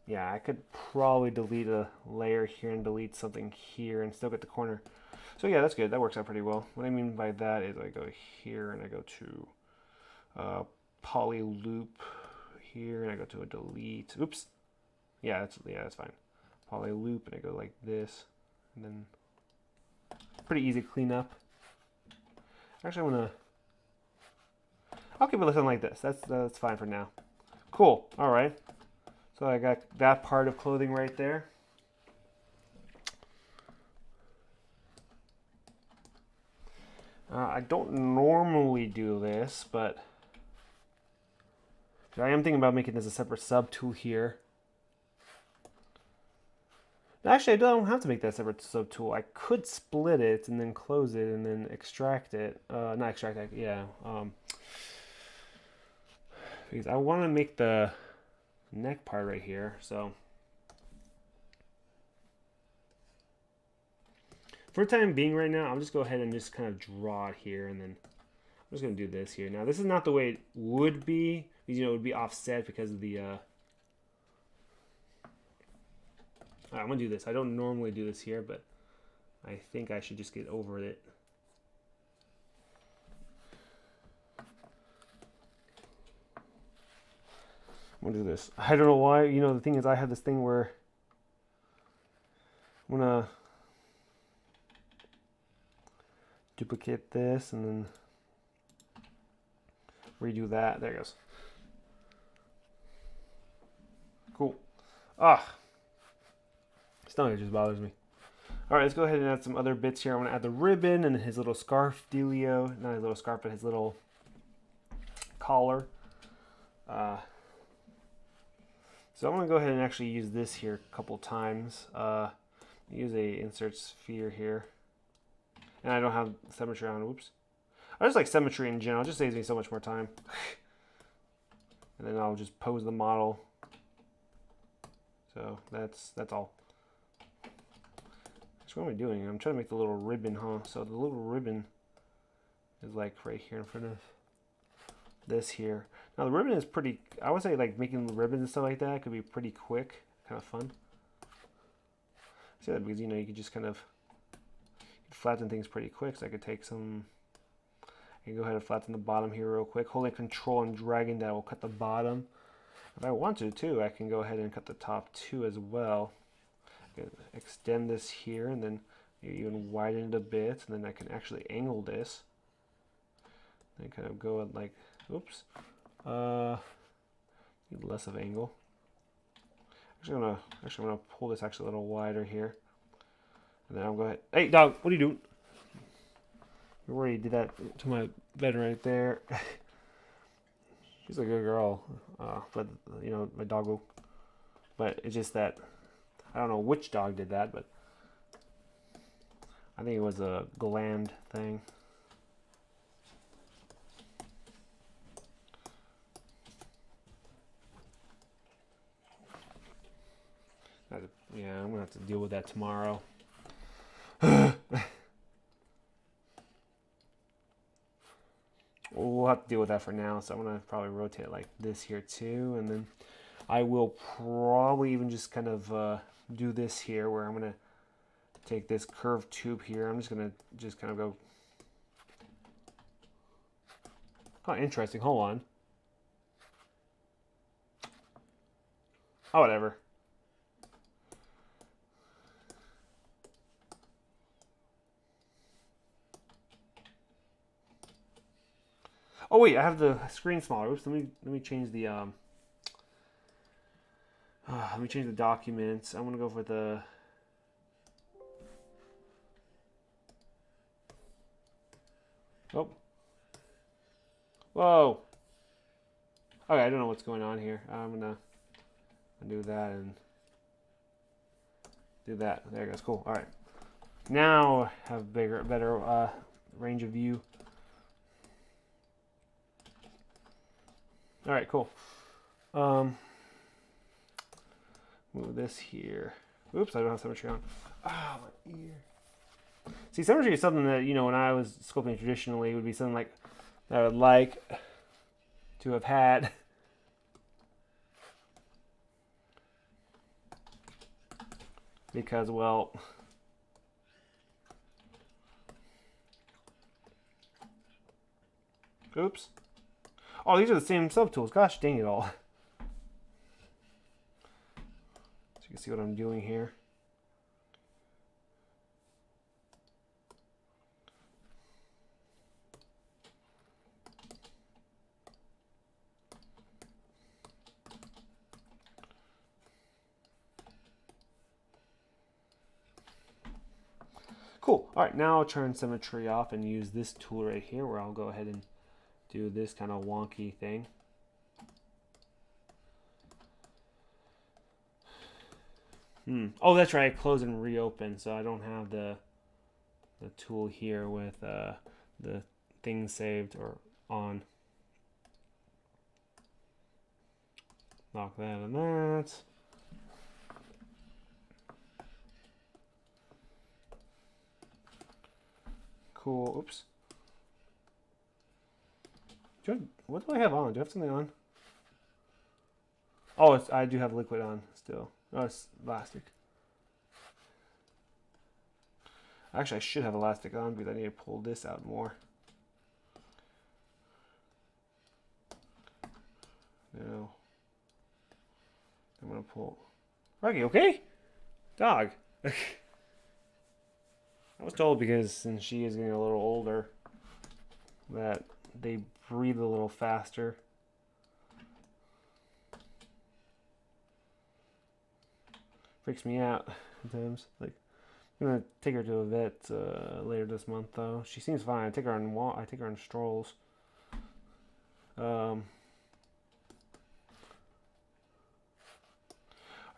yeah, I could probably delete a layer here and delete something here and still get the corner. So yeah, that's good. That works out pretty well. What I mean by that is I go here and I go to poly loop here and I go to a delete. Oops. Yeah, that's fine. Poly loop and I go like this, and then pretty easy to clean up. Actually, I'll keep it looking like this. That's fine for now. Cool. All right. So I got that part of clothing right there. I don't normally do this, but I am thinking about making this a separate sub tool here. Actually, I don't have to make that separate sub tool. I could split it and then close it and then extract it. Not extract it, yeah. Because I want to make the neck part right here. So for the time being right now, I'll just go ahead and just kind of draw it here, and then I'm just going to do this here. Now, this is not the way it would be, because, you know, it would be offset because of the... I'm going to do this. I don't normally do this here, but I think I should just get over it. I'm going to do this. I don't know why. You know, the thing is I have this thing where I'm going to duplicate this and then redo that. There it goes. Cool. Stomach just bothers me. All right, let's go ahead and add some other bits here. I'm gonna add the ribbon and his little scarf dealio. Not his little scarf, but his little collar. So I'm gonna go ahead and actually use this here a couple times. Use a insert sphere here. And I don't have symmetry on, oops. I just like symmetry in general, it just saves me so much more time. And then I'll just pose the model. So that's all. So what am I doing? I'm trying to make the little ribbon, huh? So the little ribbon is like right here in front of this here. Now the ribbon is pretty, I would say like making ribbons and stuff like that could be pretty quick, kind of fun. I say that because, you know, you could just kind of flatten things pretty quick. So I could take some, I can go ahead and flatten the bottom here real quick. Holding Control and dragging that will cut the bottom. If I want to too, I can go ahead and cut the top too as well. Extend this here and then even widen it a bit, and then I can actually angle this and kind of go at like, oops, need less of angle. I'm gonna pull this actually a little wider here, and then I'm going. Hey dog, what are you doing? You already did that to my bed right there. She's a good girl, but you know, my doggo. But it's just that I don't know which dog did that, but I think it was a gland thing. Yeah, I'm gonna have to deal with that tomorrow. We'll have to deal with that for now, so I'm gonna probably rotate like this here too, and then I will probably even just kind of do this here, where I'm gonna take this curved tube here. I'm just gonna kind of go. Oh, interesting. Hold on. Oh, whatever. Oh wait, I have the screen smaller. Oops, let me change the let me change the documents. I'm gonna go for the oh. Whoa. Okay, I don't know what's going on here. I'm gonna do that and do that. There it goes. Cool. All right. Now I have better range of view. All right, cool. Move this here. Oops, I don't have symmetry on. Ah, my ear. See, symmetry is something that, you know, when I was sculpting traditionally, it would be something like that I would like to have had. Because, well, oops. Oh, these are the same subtools. Gosh dang it all. So you can see what I'm doing here. Cool. All right, now I'll turn symmetry off and use this tool right here, where I'll go ahead and do this kind of wonky thing. Oh, that's right. Close and reopen, so I don't have the tool here with the thing saved or on. Lock that and that. Cool. Oops. What do I have on? Do I have something on? Oh, I do have liquid on still. Oh, it's elastic. Actually, I should have elastic on because I need to pull this out more. No. I'm going to pull. Rocky, okay? Dog. I was told because since she is getting a little older that they breathe a little faster. Freaks me out sometimes. Like, I'm gonna take her to a vet later this month though. She seems fine. I take her on strolls. Alright,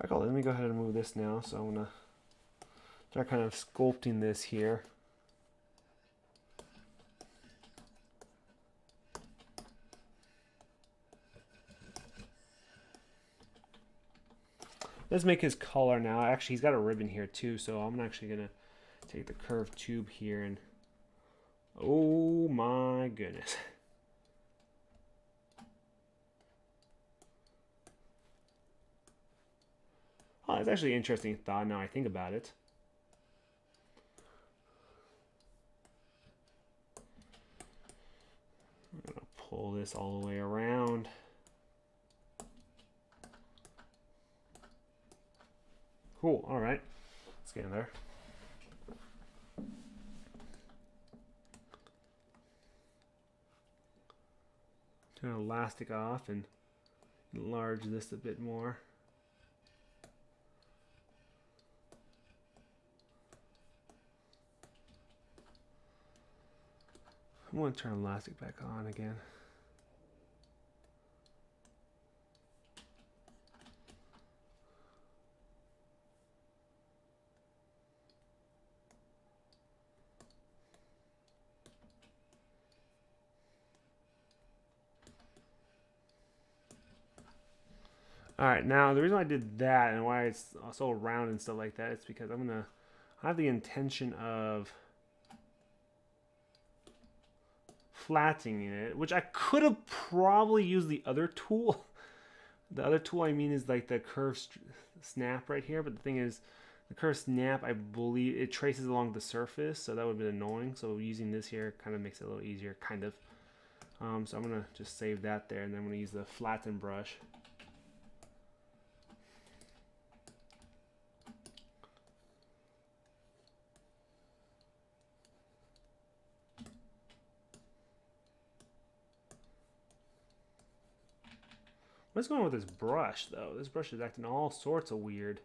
cool. Let me go ahead and move this now. So I'm gonna start kind of sculpting this here. Let's make his collar now. Actually, he's got a ribbon here too, so I'm actually gonna take the curved tube here and oh my goodness. Oh, that's actually an interesting thought now I think about it. I'm gonna pull this all the way around. Cool, all right. Let's get in there. Turn the elastic off and enlarge this a bit more. I'm going to turn the elastic back on again. Alright, now the reason I did that and why it's so round and stuff like that is because I have the intention of flattening it, which I could have probably used the other tool. The other tool I mean is like the curved snap right here, but the thing is the curved snap, I believe it traces along the surface, so that would be annoying. So using this here kind of makes it a little easier, kind of. So I'm going to just save that there, and then I'm going to use the flatten brush. What's going on with this brush, though? This brush is acting all sorts of weird.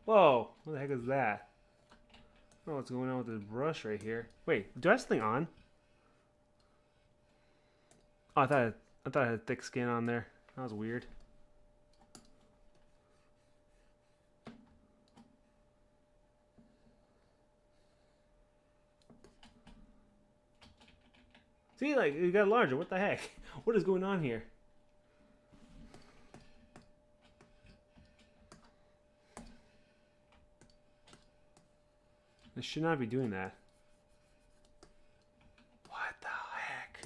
Whoa, what the heck is that? I don't know what's going on with this brush right here. Wait, do I have something on? Oh, I thought I had thick skin on there. That was weird. See, like, it got larger. What the heck? What is going on here? This should not be doing that. What the heck?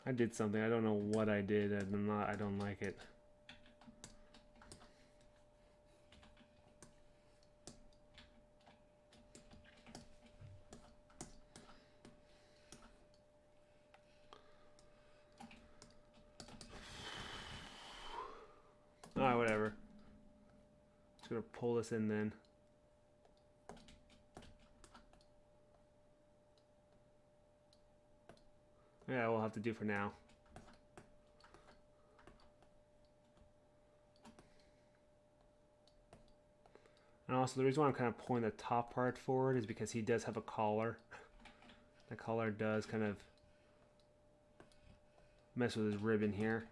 I did something. I don't know what I did. I don't like it. Alright, whatever. Just gonna pull this in then. Yeah, we'll have to do for now. And also the reason why I'm kind of pulling the top part forward is because he does have a collar. The collar does kind of mess with his ribbon here.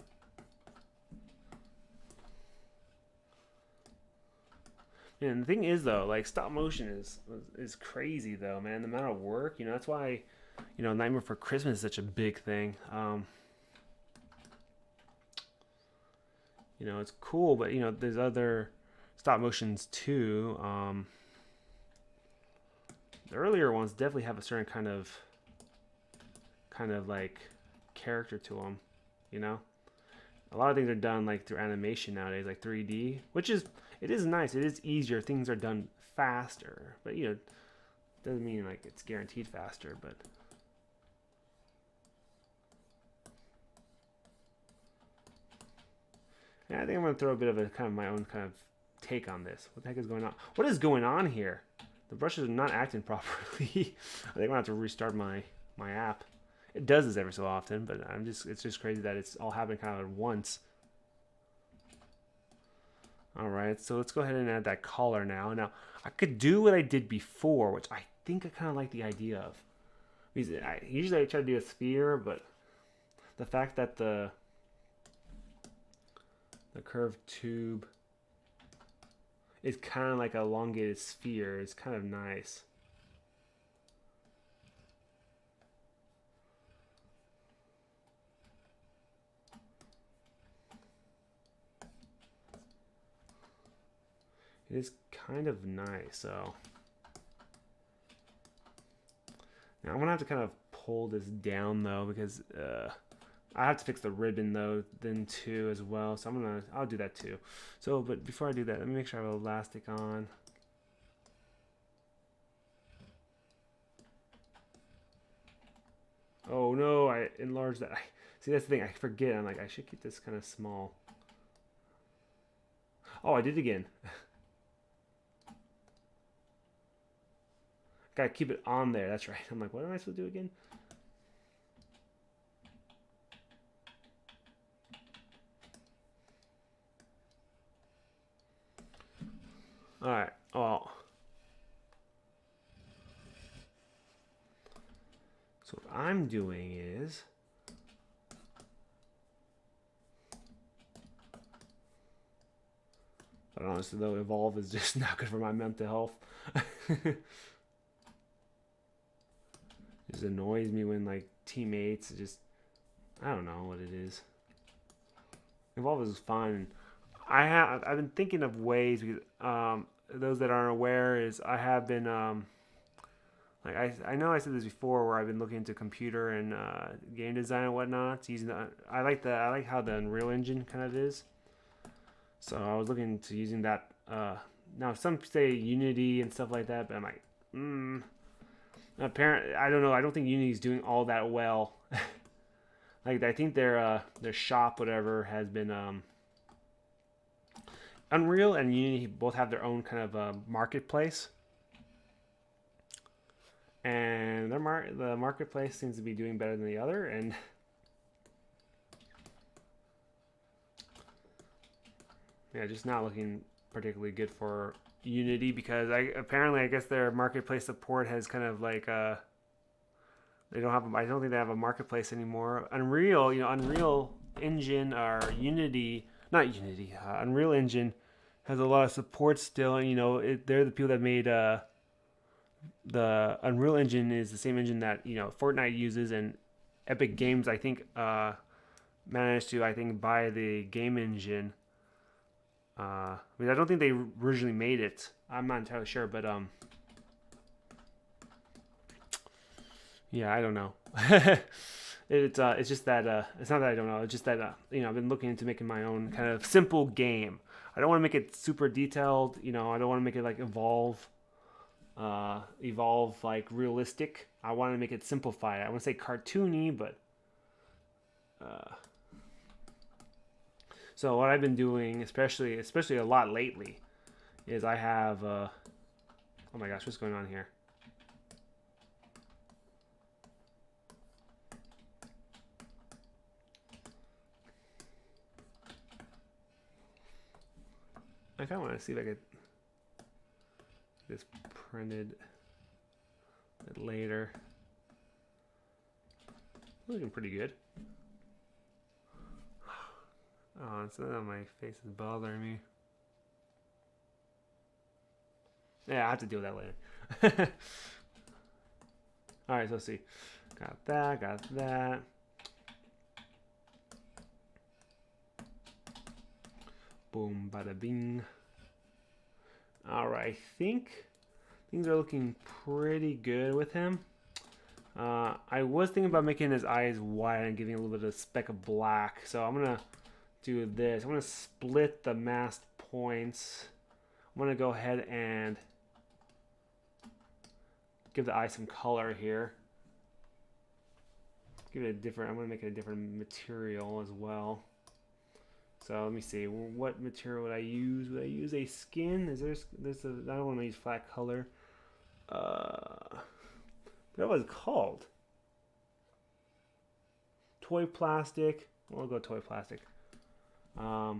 And the thing is though, like stop motion is crazy though, man. The amount of work, you know, that's why, you know, Nightmare for Christmas is such a big thing. You know, it's cool, but you know, there's other stop motions too. The earlier ones definitely have a certain kind of like character to them, you know. A lot of things are done like through animation nowadays, like 3D, which is it is nice. It is easier. Things are done faster, but you know, doesn't mean like it's guaranteed faster. But Yeah, I think I'm gonna throw a bit of a kind of my own kind of take on this. What the heck is going on? What is going on here? The brushes are not acting properly. I think I'm gonna have to restart my app. It does this every so often, but it's just crazy that it's all happening kind of at once. All right, so let's go ahead and add that collar now. Now, I could do what I did before, which I think I kind of like the idea of. Usually I try to do a sphere, but the fact that the curved tube is kind of like an elongated sphere is kind of nice. It is kind of nice, so now I'm gonna have to kind of pull this down though, because I have to fix the ribbon though then too as well. So I'll do that too. So, but before I do that, let me make sure I have elastic on. Oh no, I enlarged that. See, that's the thing, I forget. I'm like, I should keep this kind of small. Oh, I did it again. Gotta keep it on there. That's right. I'm like, what am I supposed to do again? All right. Well, so what I'm doing is but honestly though, evolve is just not good for my mental health. It just annoys me when like teammates just, I don't know what it is. Evolve is fun. I've been thinking of ways because those that aren't aware is I have been like I know I said this before where I've been looking into computer and game design and whatnot using I like how the Unreal Engine kind of is. So I was looking into using that. Now some say Unity and stuff like that, but I'm like, apparently I don't know. I don't think Unity is doing all that well. Like I think their shop whatever has been Unreal and Unity both have their own kind of marketplace, and the marketplace seems to be doing better than the other, and yeah, just not looking particularly good for Unity because I guess their marketplace support has kind of like they don't have I don't think they have a marketplace anymore. Unreal, Unreal Engine or Unity, not Unity, Unreal Engine has a lot of support still, and they're the people that made the Unreal Engine is the same engine that Fortnite uses, and Epic Games I think managed to buy the game engine. I don't think they originally made it. I'm not entirely sure, but yeah, I don't know. It's just that it's not that I don't know. It's just that I've been looking into making my own kind of simple game. I don't want to make it super detailed. I don't want to make it like evolve like realistic. I want to make it simplified. I want to say cartoony, but so what I've been doing, especially a lot lately, is I have oh my gosh, what's going on here? I kind of want to see if I could this printed later. Looking pretty good. Oh, it's not my face is bothering me. Yeah, I have to deal with that later. Alright, so let's see. Got that. Boom, bada bing. Alright, I think things are looking pretty good with him. I was thinking about making his eyes white and giving a little bit of speck of black. So I'm going to do this. I'm going to split the masked points. I'm going to go ahead and give the eye some color here. Give it a different, I'm going to make it a different material as well. So let me see. What material would I use? Would I use a skin? Is there's a? I don't want to use flat color. What was it called? Toy plastic. We'll go toy plastic. Not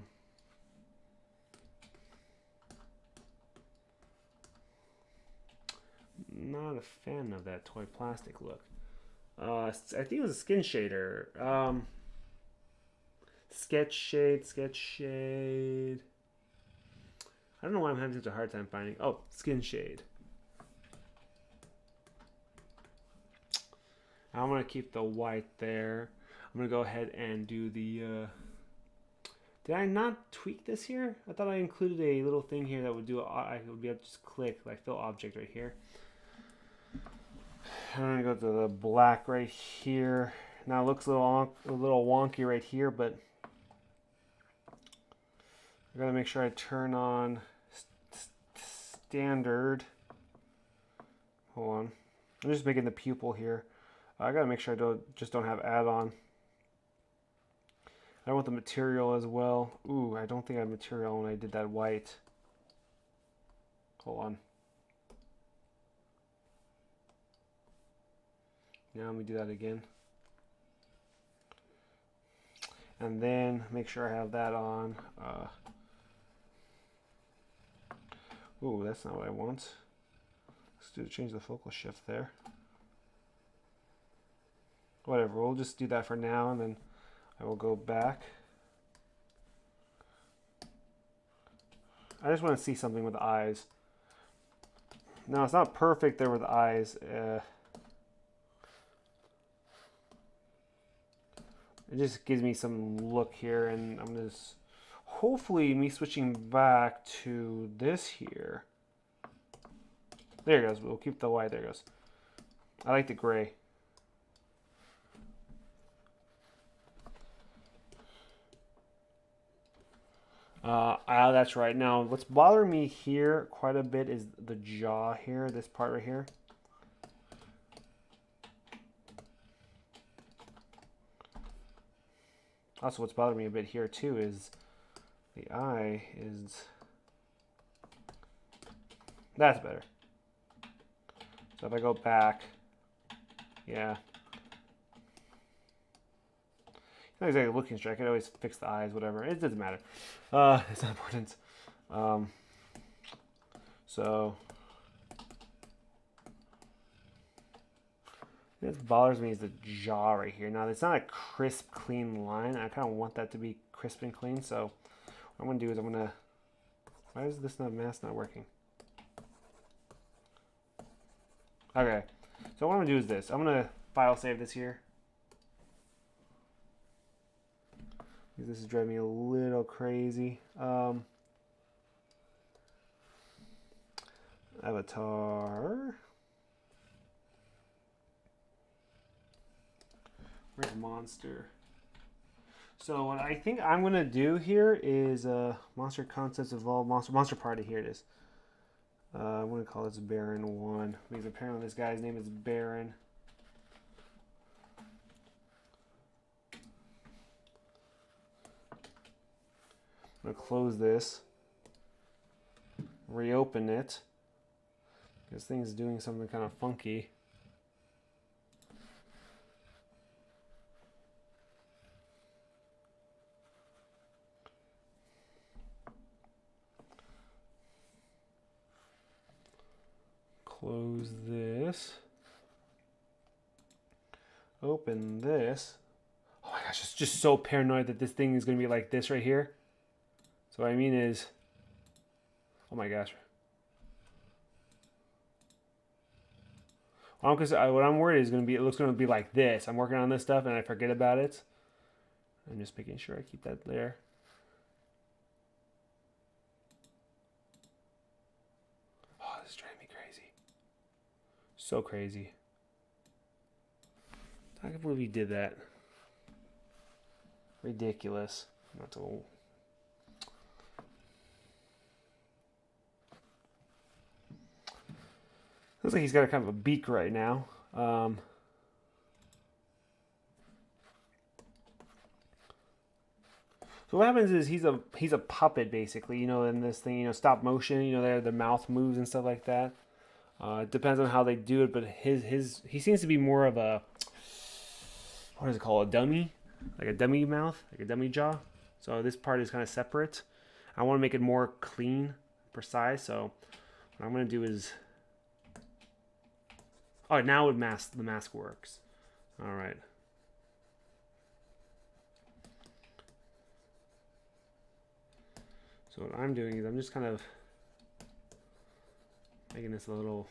a fan of that toy plastic look. I think it was a skin shader. Sketch shade. I don't know why I'm having such a hard time finding. Oh, skin shade. I want to keep the white there. I'm going to go ahead and do the... Did I not tweak this here? I thought I included a little thing here that would do... I would be able to just click, like fill object right here. I'm going to go to the black right here. Now it looks a little wonky right here, but I got to make sure I turn on standard. Hold on. I'm just making the pupil here. I gotta make sure I don't have add-on. I want the material as well. Ooh, I don't think I had material when I did that white. Hold on. Now let me do that again. And then make sure I have that on. Ooh, that's not what I want. Let's change the focal shift there. Whatever, we'll just do that for now, and then I will go back. I just want to see something with the eyes. Now, it's not perfect there with the eyes. It just gives me some look here, and I'm just... Hopefully, me switching back to this here. There it goes. We'll keep the white. There it goes. I like the gray. That's right. Now, what's bothering me here quite a bit is the jaw here, this part right here. Also, what's bothering me a bit here too is the eye is... That's better. So if I go back, yeah. Not exactly looking straight. I could always fix the eyes, whatever. It doesn't matter. It's not important. So what bothers me is the jaw right here. Now, it's not a crisp, clean line. I kind of want that to be crisp and clean. So what I'm going to do is I'm going to... Why is this mask not working? Okay. So what I'm going to do is this. I'm going to file save this here. This is driving me a little crazy. Avatar. Where's monster? So what I think I'm gonna do here is monster concepts evolve monster party. Here it is. I'm gonna call this Baron 1 because apparently this guy's name is Baron. I'm going to close this, reopen it. This thing's doing something kind of funky. Close this. Open this. Oh my gosh, it's just so paranoid that this thing is going to be like this right here. So what I mean is, oh my gosh. What I'm worried is going to be, it looks going to be like this. I'm working on this stuff and I forget about it. I'm just making sure I keep that there. Oh, this is driving me crazy. So crazy. I can't believe he did that. Ridiculous. Not to... Looks like he's got a kind of a beak right now. So what happens is he's a puppet basically, you know, in this thing, you know, stop motion, you know, their mouth moves and stuff like that. It depends on how they do it, but he seems to be more of a, what is it called, a dummy, like a dummy mouth, like a dummy jaw. So this part is kind of separate. I want to make it more clean, precise. So what I'm gonna do is, oh, now the mask works. All right. So what I'm doing is I'm just kind of making this a little,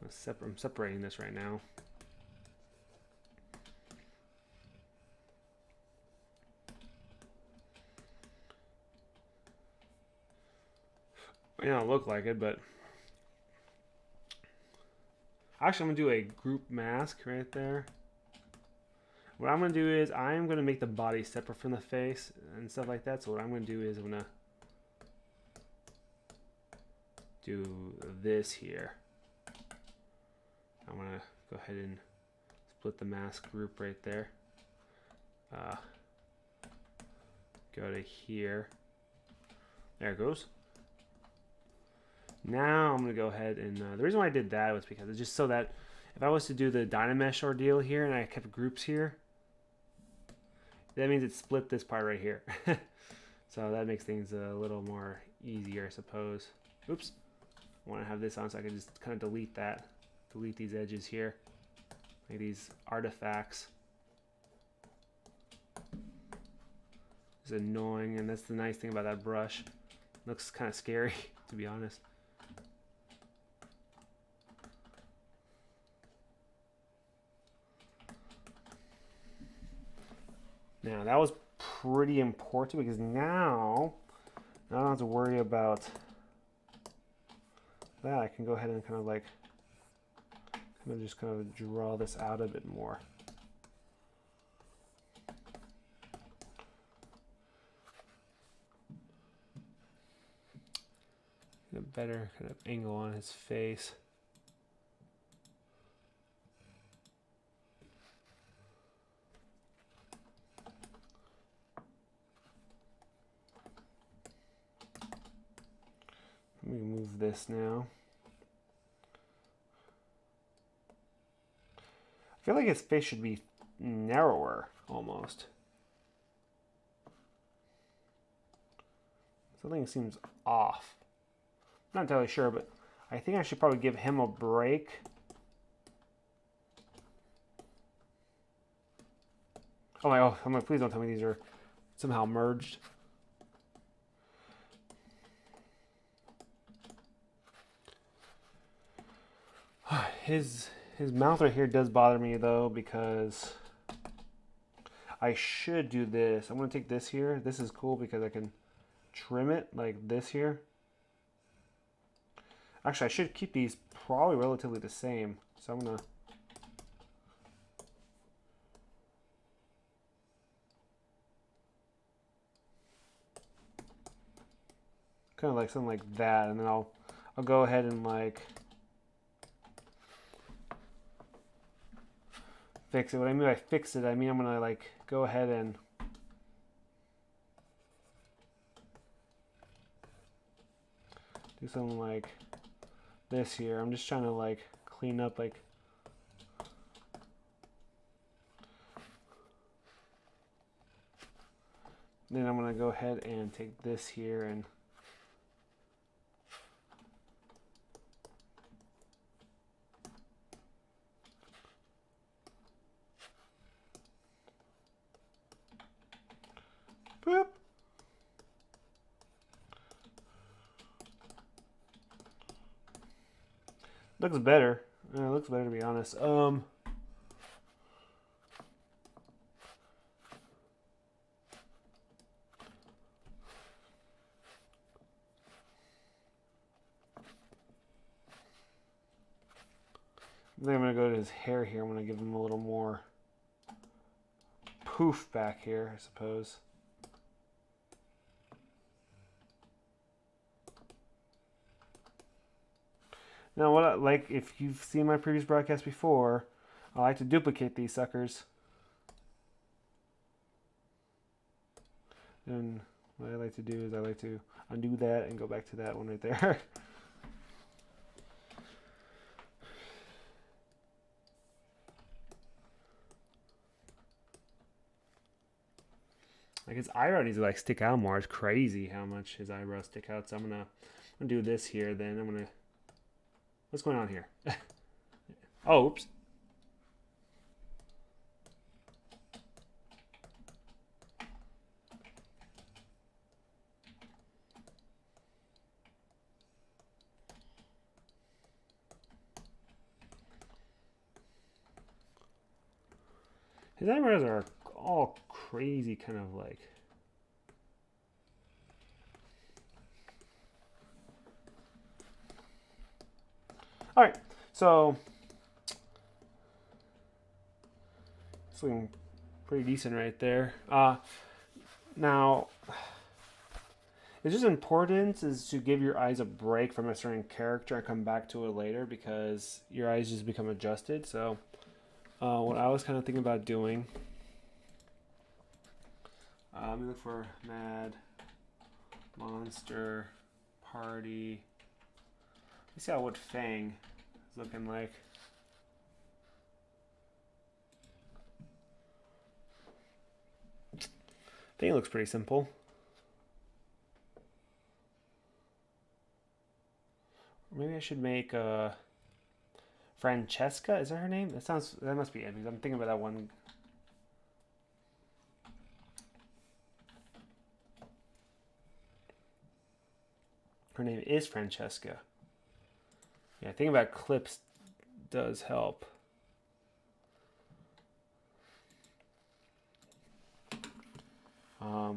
I'm separating this right now. It don't look like it, but actually I'm gonna do a group mask right there. What I'm gonna do is I'm gonna make the body separate from the face and stuff like that. So what I'm gonna do is I'm gonna do this here. I'm gonna go ahead and split the mask group right there. Go to here. There it goes. Now I'm gonna go ahead and the reason why I did that was because it's just so that if I was to do the Dynamesh ordeal here and I kept groups here, that means it split this part right here. So that makes things a little more easier, I suppose. Oops. I want to have this on so I can just kind of delete that. Delete these edges here. Like these artifacts. It's annoying, and that's the nice thing about that brush. It looks kind of scary, to be honest. Now that was pretty important because now I don't have to worry about that. I can go ahead and kind of just draw this out a bit more. Get a better kind of angle on his face. Let me move this now. I feel like his face should be narrower, almost. Something seems off. I'm not entirely sure, but I think I should probably give him a break. Oh my, oh, I'm like, please don't tell me these are somehow merged. His mouth right here does bother me though, because I should do this. I'm gonna take this here. This is cool because I can trim it like this here. Actually, I should keep these probably relatively the same. So I'm gonna kind of like something like that, and then I'll go ahead and like fix it. What I mean by fix it, I mean I'm gonna like go ahead and do something like this here. I'm just trying to like clean up like then I'm gonna go ahead and take this here and boop. Looks better. It looks better, to be honest. Then I'm going to go to his hair here. I'm going to give him a little more poof back here, I suppose. Now, like if you've seen my previous broadcast before, I like to duplicate these suckers. And what I like to do is I like to undo that and go back to that one right there. Like his eyebrow needs to like stick out more. It's crazy how much his eyebrows stick out. So I'm gonna do this here. Then I'm gonna. What's going on here? Oh, oops. His eyebrows are all crazy, kind of like. All right, so it's looking pretty decent right there. Now, it's just important is to give your eyes a break from a certain character and come back to it later because your eyes just become adjusted. So, what I was kind of thinking about doing, let me look for Mad Monster Party. Let's see what Fang is looking like. Fang looks pretty simple. Maybe I should make Francesca. Is that her name? That must be it because I'm thinking about that one. Her name is Francesca. Yeah, thinking about clips does help. Let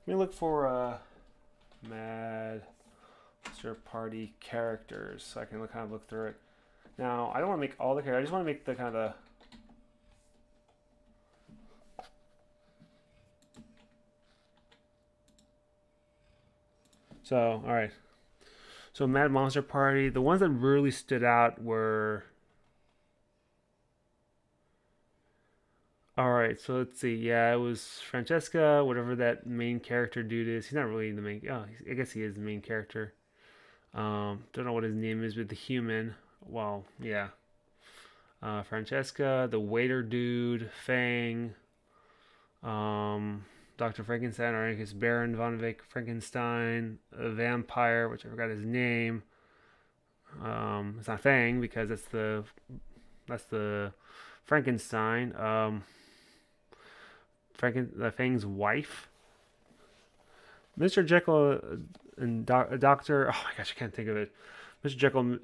me look for Mad Monster Party characters so I can kind of look through it. Now, I don't want to make all the characters. I just want to make the kind of the. So, all right. So, Mad Monster Party. The ones that really stood out were. All right, so let's see. Yeah, it was Francesca, whatever that main character dude is. He's not really the main. Oh, I guess he is the main character. Don't know what his name is, but the human. Well, yeah. Francesca, the waiter dude, Fang, Dr. Frankenstein, or I guess Baron von Frankenstein, a vampire, which I forgot his name. It's not Fang because that's the Frankenstein. Fang's wife, Mr. Jekyll and Doctor. Oh my gosh, I can't think of it. Mr. Jekyll,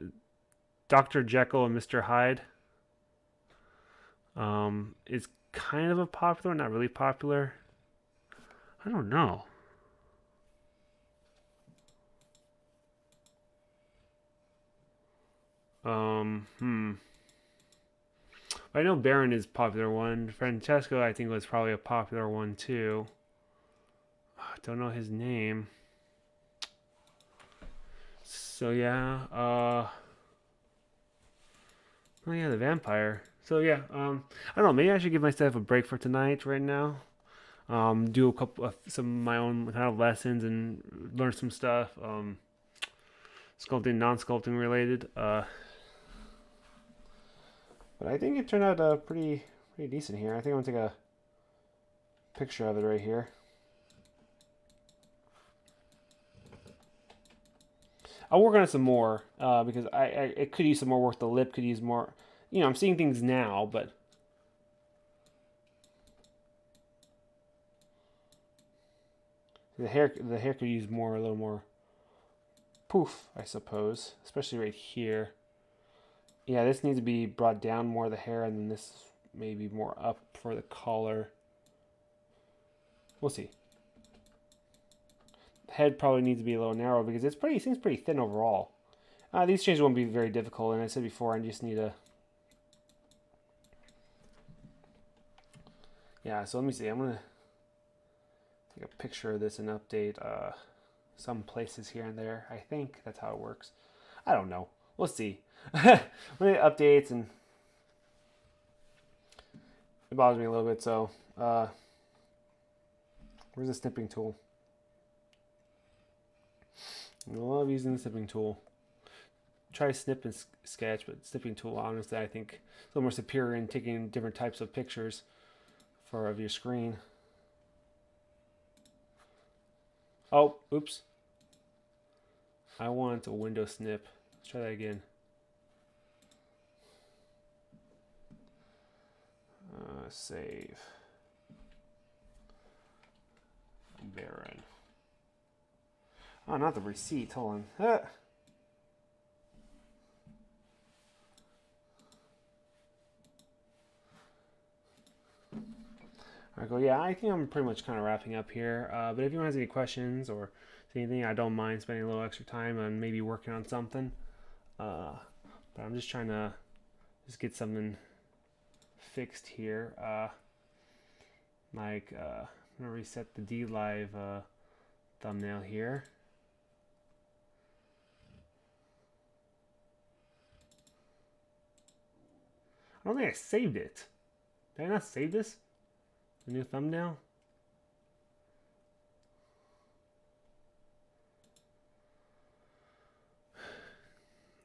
Dr. Jekyll, and Mr. Hyde. Is kind of a popular, not really popular. I don't know. I know Baron is a popular one. Francesco, I think, was probably a popular one too. I don't know his name. So yeah, oh yeah, the vampire. So yeah, I don't know. Maybe I should give myself a break for tonight, right now. Do a couple of some of my own kind of lessons and learn some stuff. Sculpting, non-sculpting related. But I think it turned out pretty decent here. I think I'm gonna take a picture of it right here. I'll work on it some more because it could use some more work. The lip could use more. You know, I'm seeing things now, but the hair could use a little more poof, I suppose, especially right here. Yeah, this needs to be brought down more, the hair, and then this maybe more up for the collar. We'll see. The head probably needs to be a little narrow because it seems pretty thin overall. These changes won't be very difficult, and I said before, I just need to. Yeah, so let me see. I'm gonna take a picture of this and update some places here and there. I think that's how it works. I don't know. We'll see. When it updates, and it bothers me a little bit, so Where's the snipping tool? I love using the snipping tool. Try snip and sketch, but snipping tool, honestly, I think is a little more superior in taking different types of pictures of your screen. Oh, oops. I want a window snip. Let's try that again. Save. Baron. Oh, not the receipt. Hold on. Alright, cool. Yeah, I think I'm pretty much kind of wrapping up here. But if anyone has any questions or anything, I don't mind spending a little extra time on maybe working on something. But I'm just trying to get something fixed here. I'm gonna reset the DLive thumbnail here. I don't think I saved it. Did I not save this? The new thumbnail?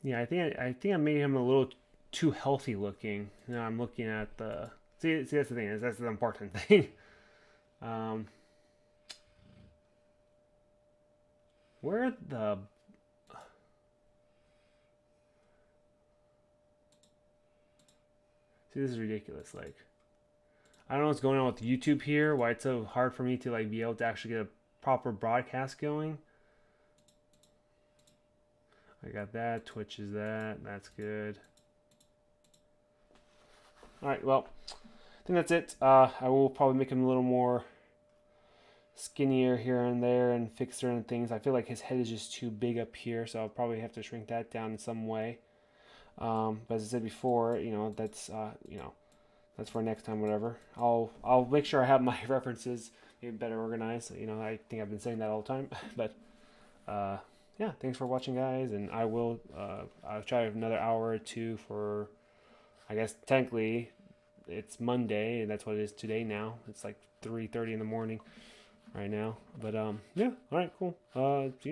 Yeah, I think I made him a little too healthy looking. Now I'm looking at the see that's the thing, that's the important thing. Where the see, this is ridiculous. Like, I don't know what's going on with YouTube here, why it's so hard for me to like be able to actually get a proper broadcast going. I got that, Twitch is that's good. Alright, well, I think that's it. I will probably make him a little more skinnier here and there and fix certain things. I feel like his head is just too big up here, so I'll probably have to shrink that down in some way. But as I said before, that's that's for next time, whatever. I'll make sure I have my references maybe better organized. I think I've been saying that all the time, but yeah, thanks for watching, guys, and I'll try another hour or two for, I guess technically it's Monday, and that's what it is today now. It's like 3:30 in the morning right now, but yeah, all right, cool. See you next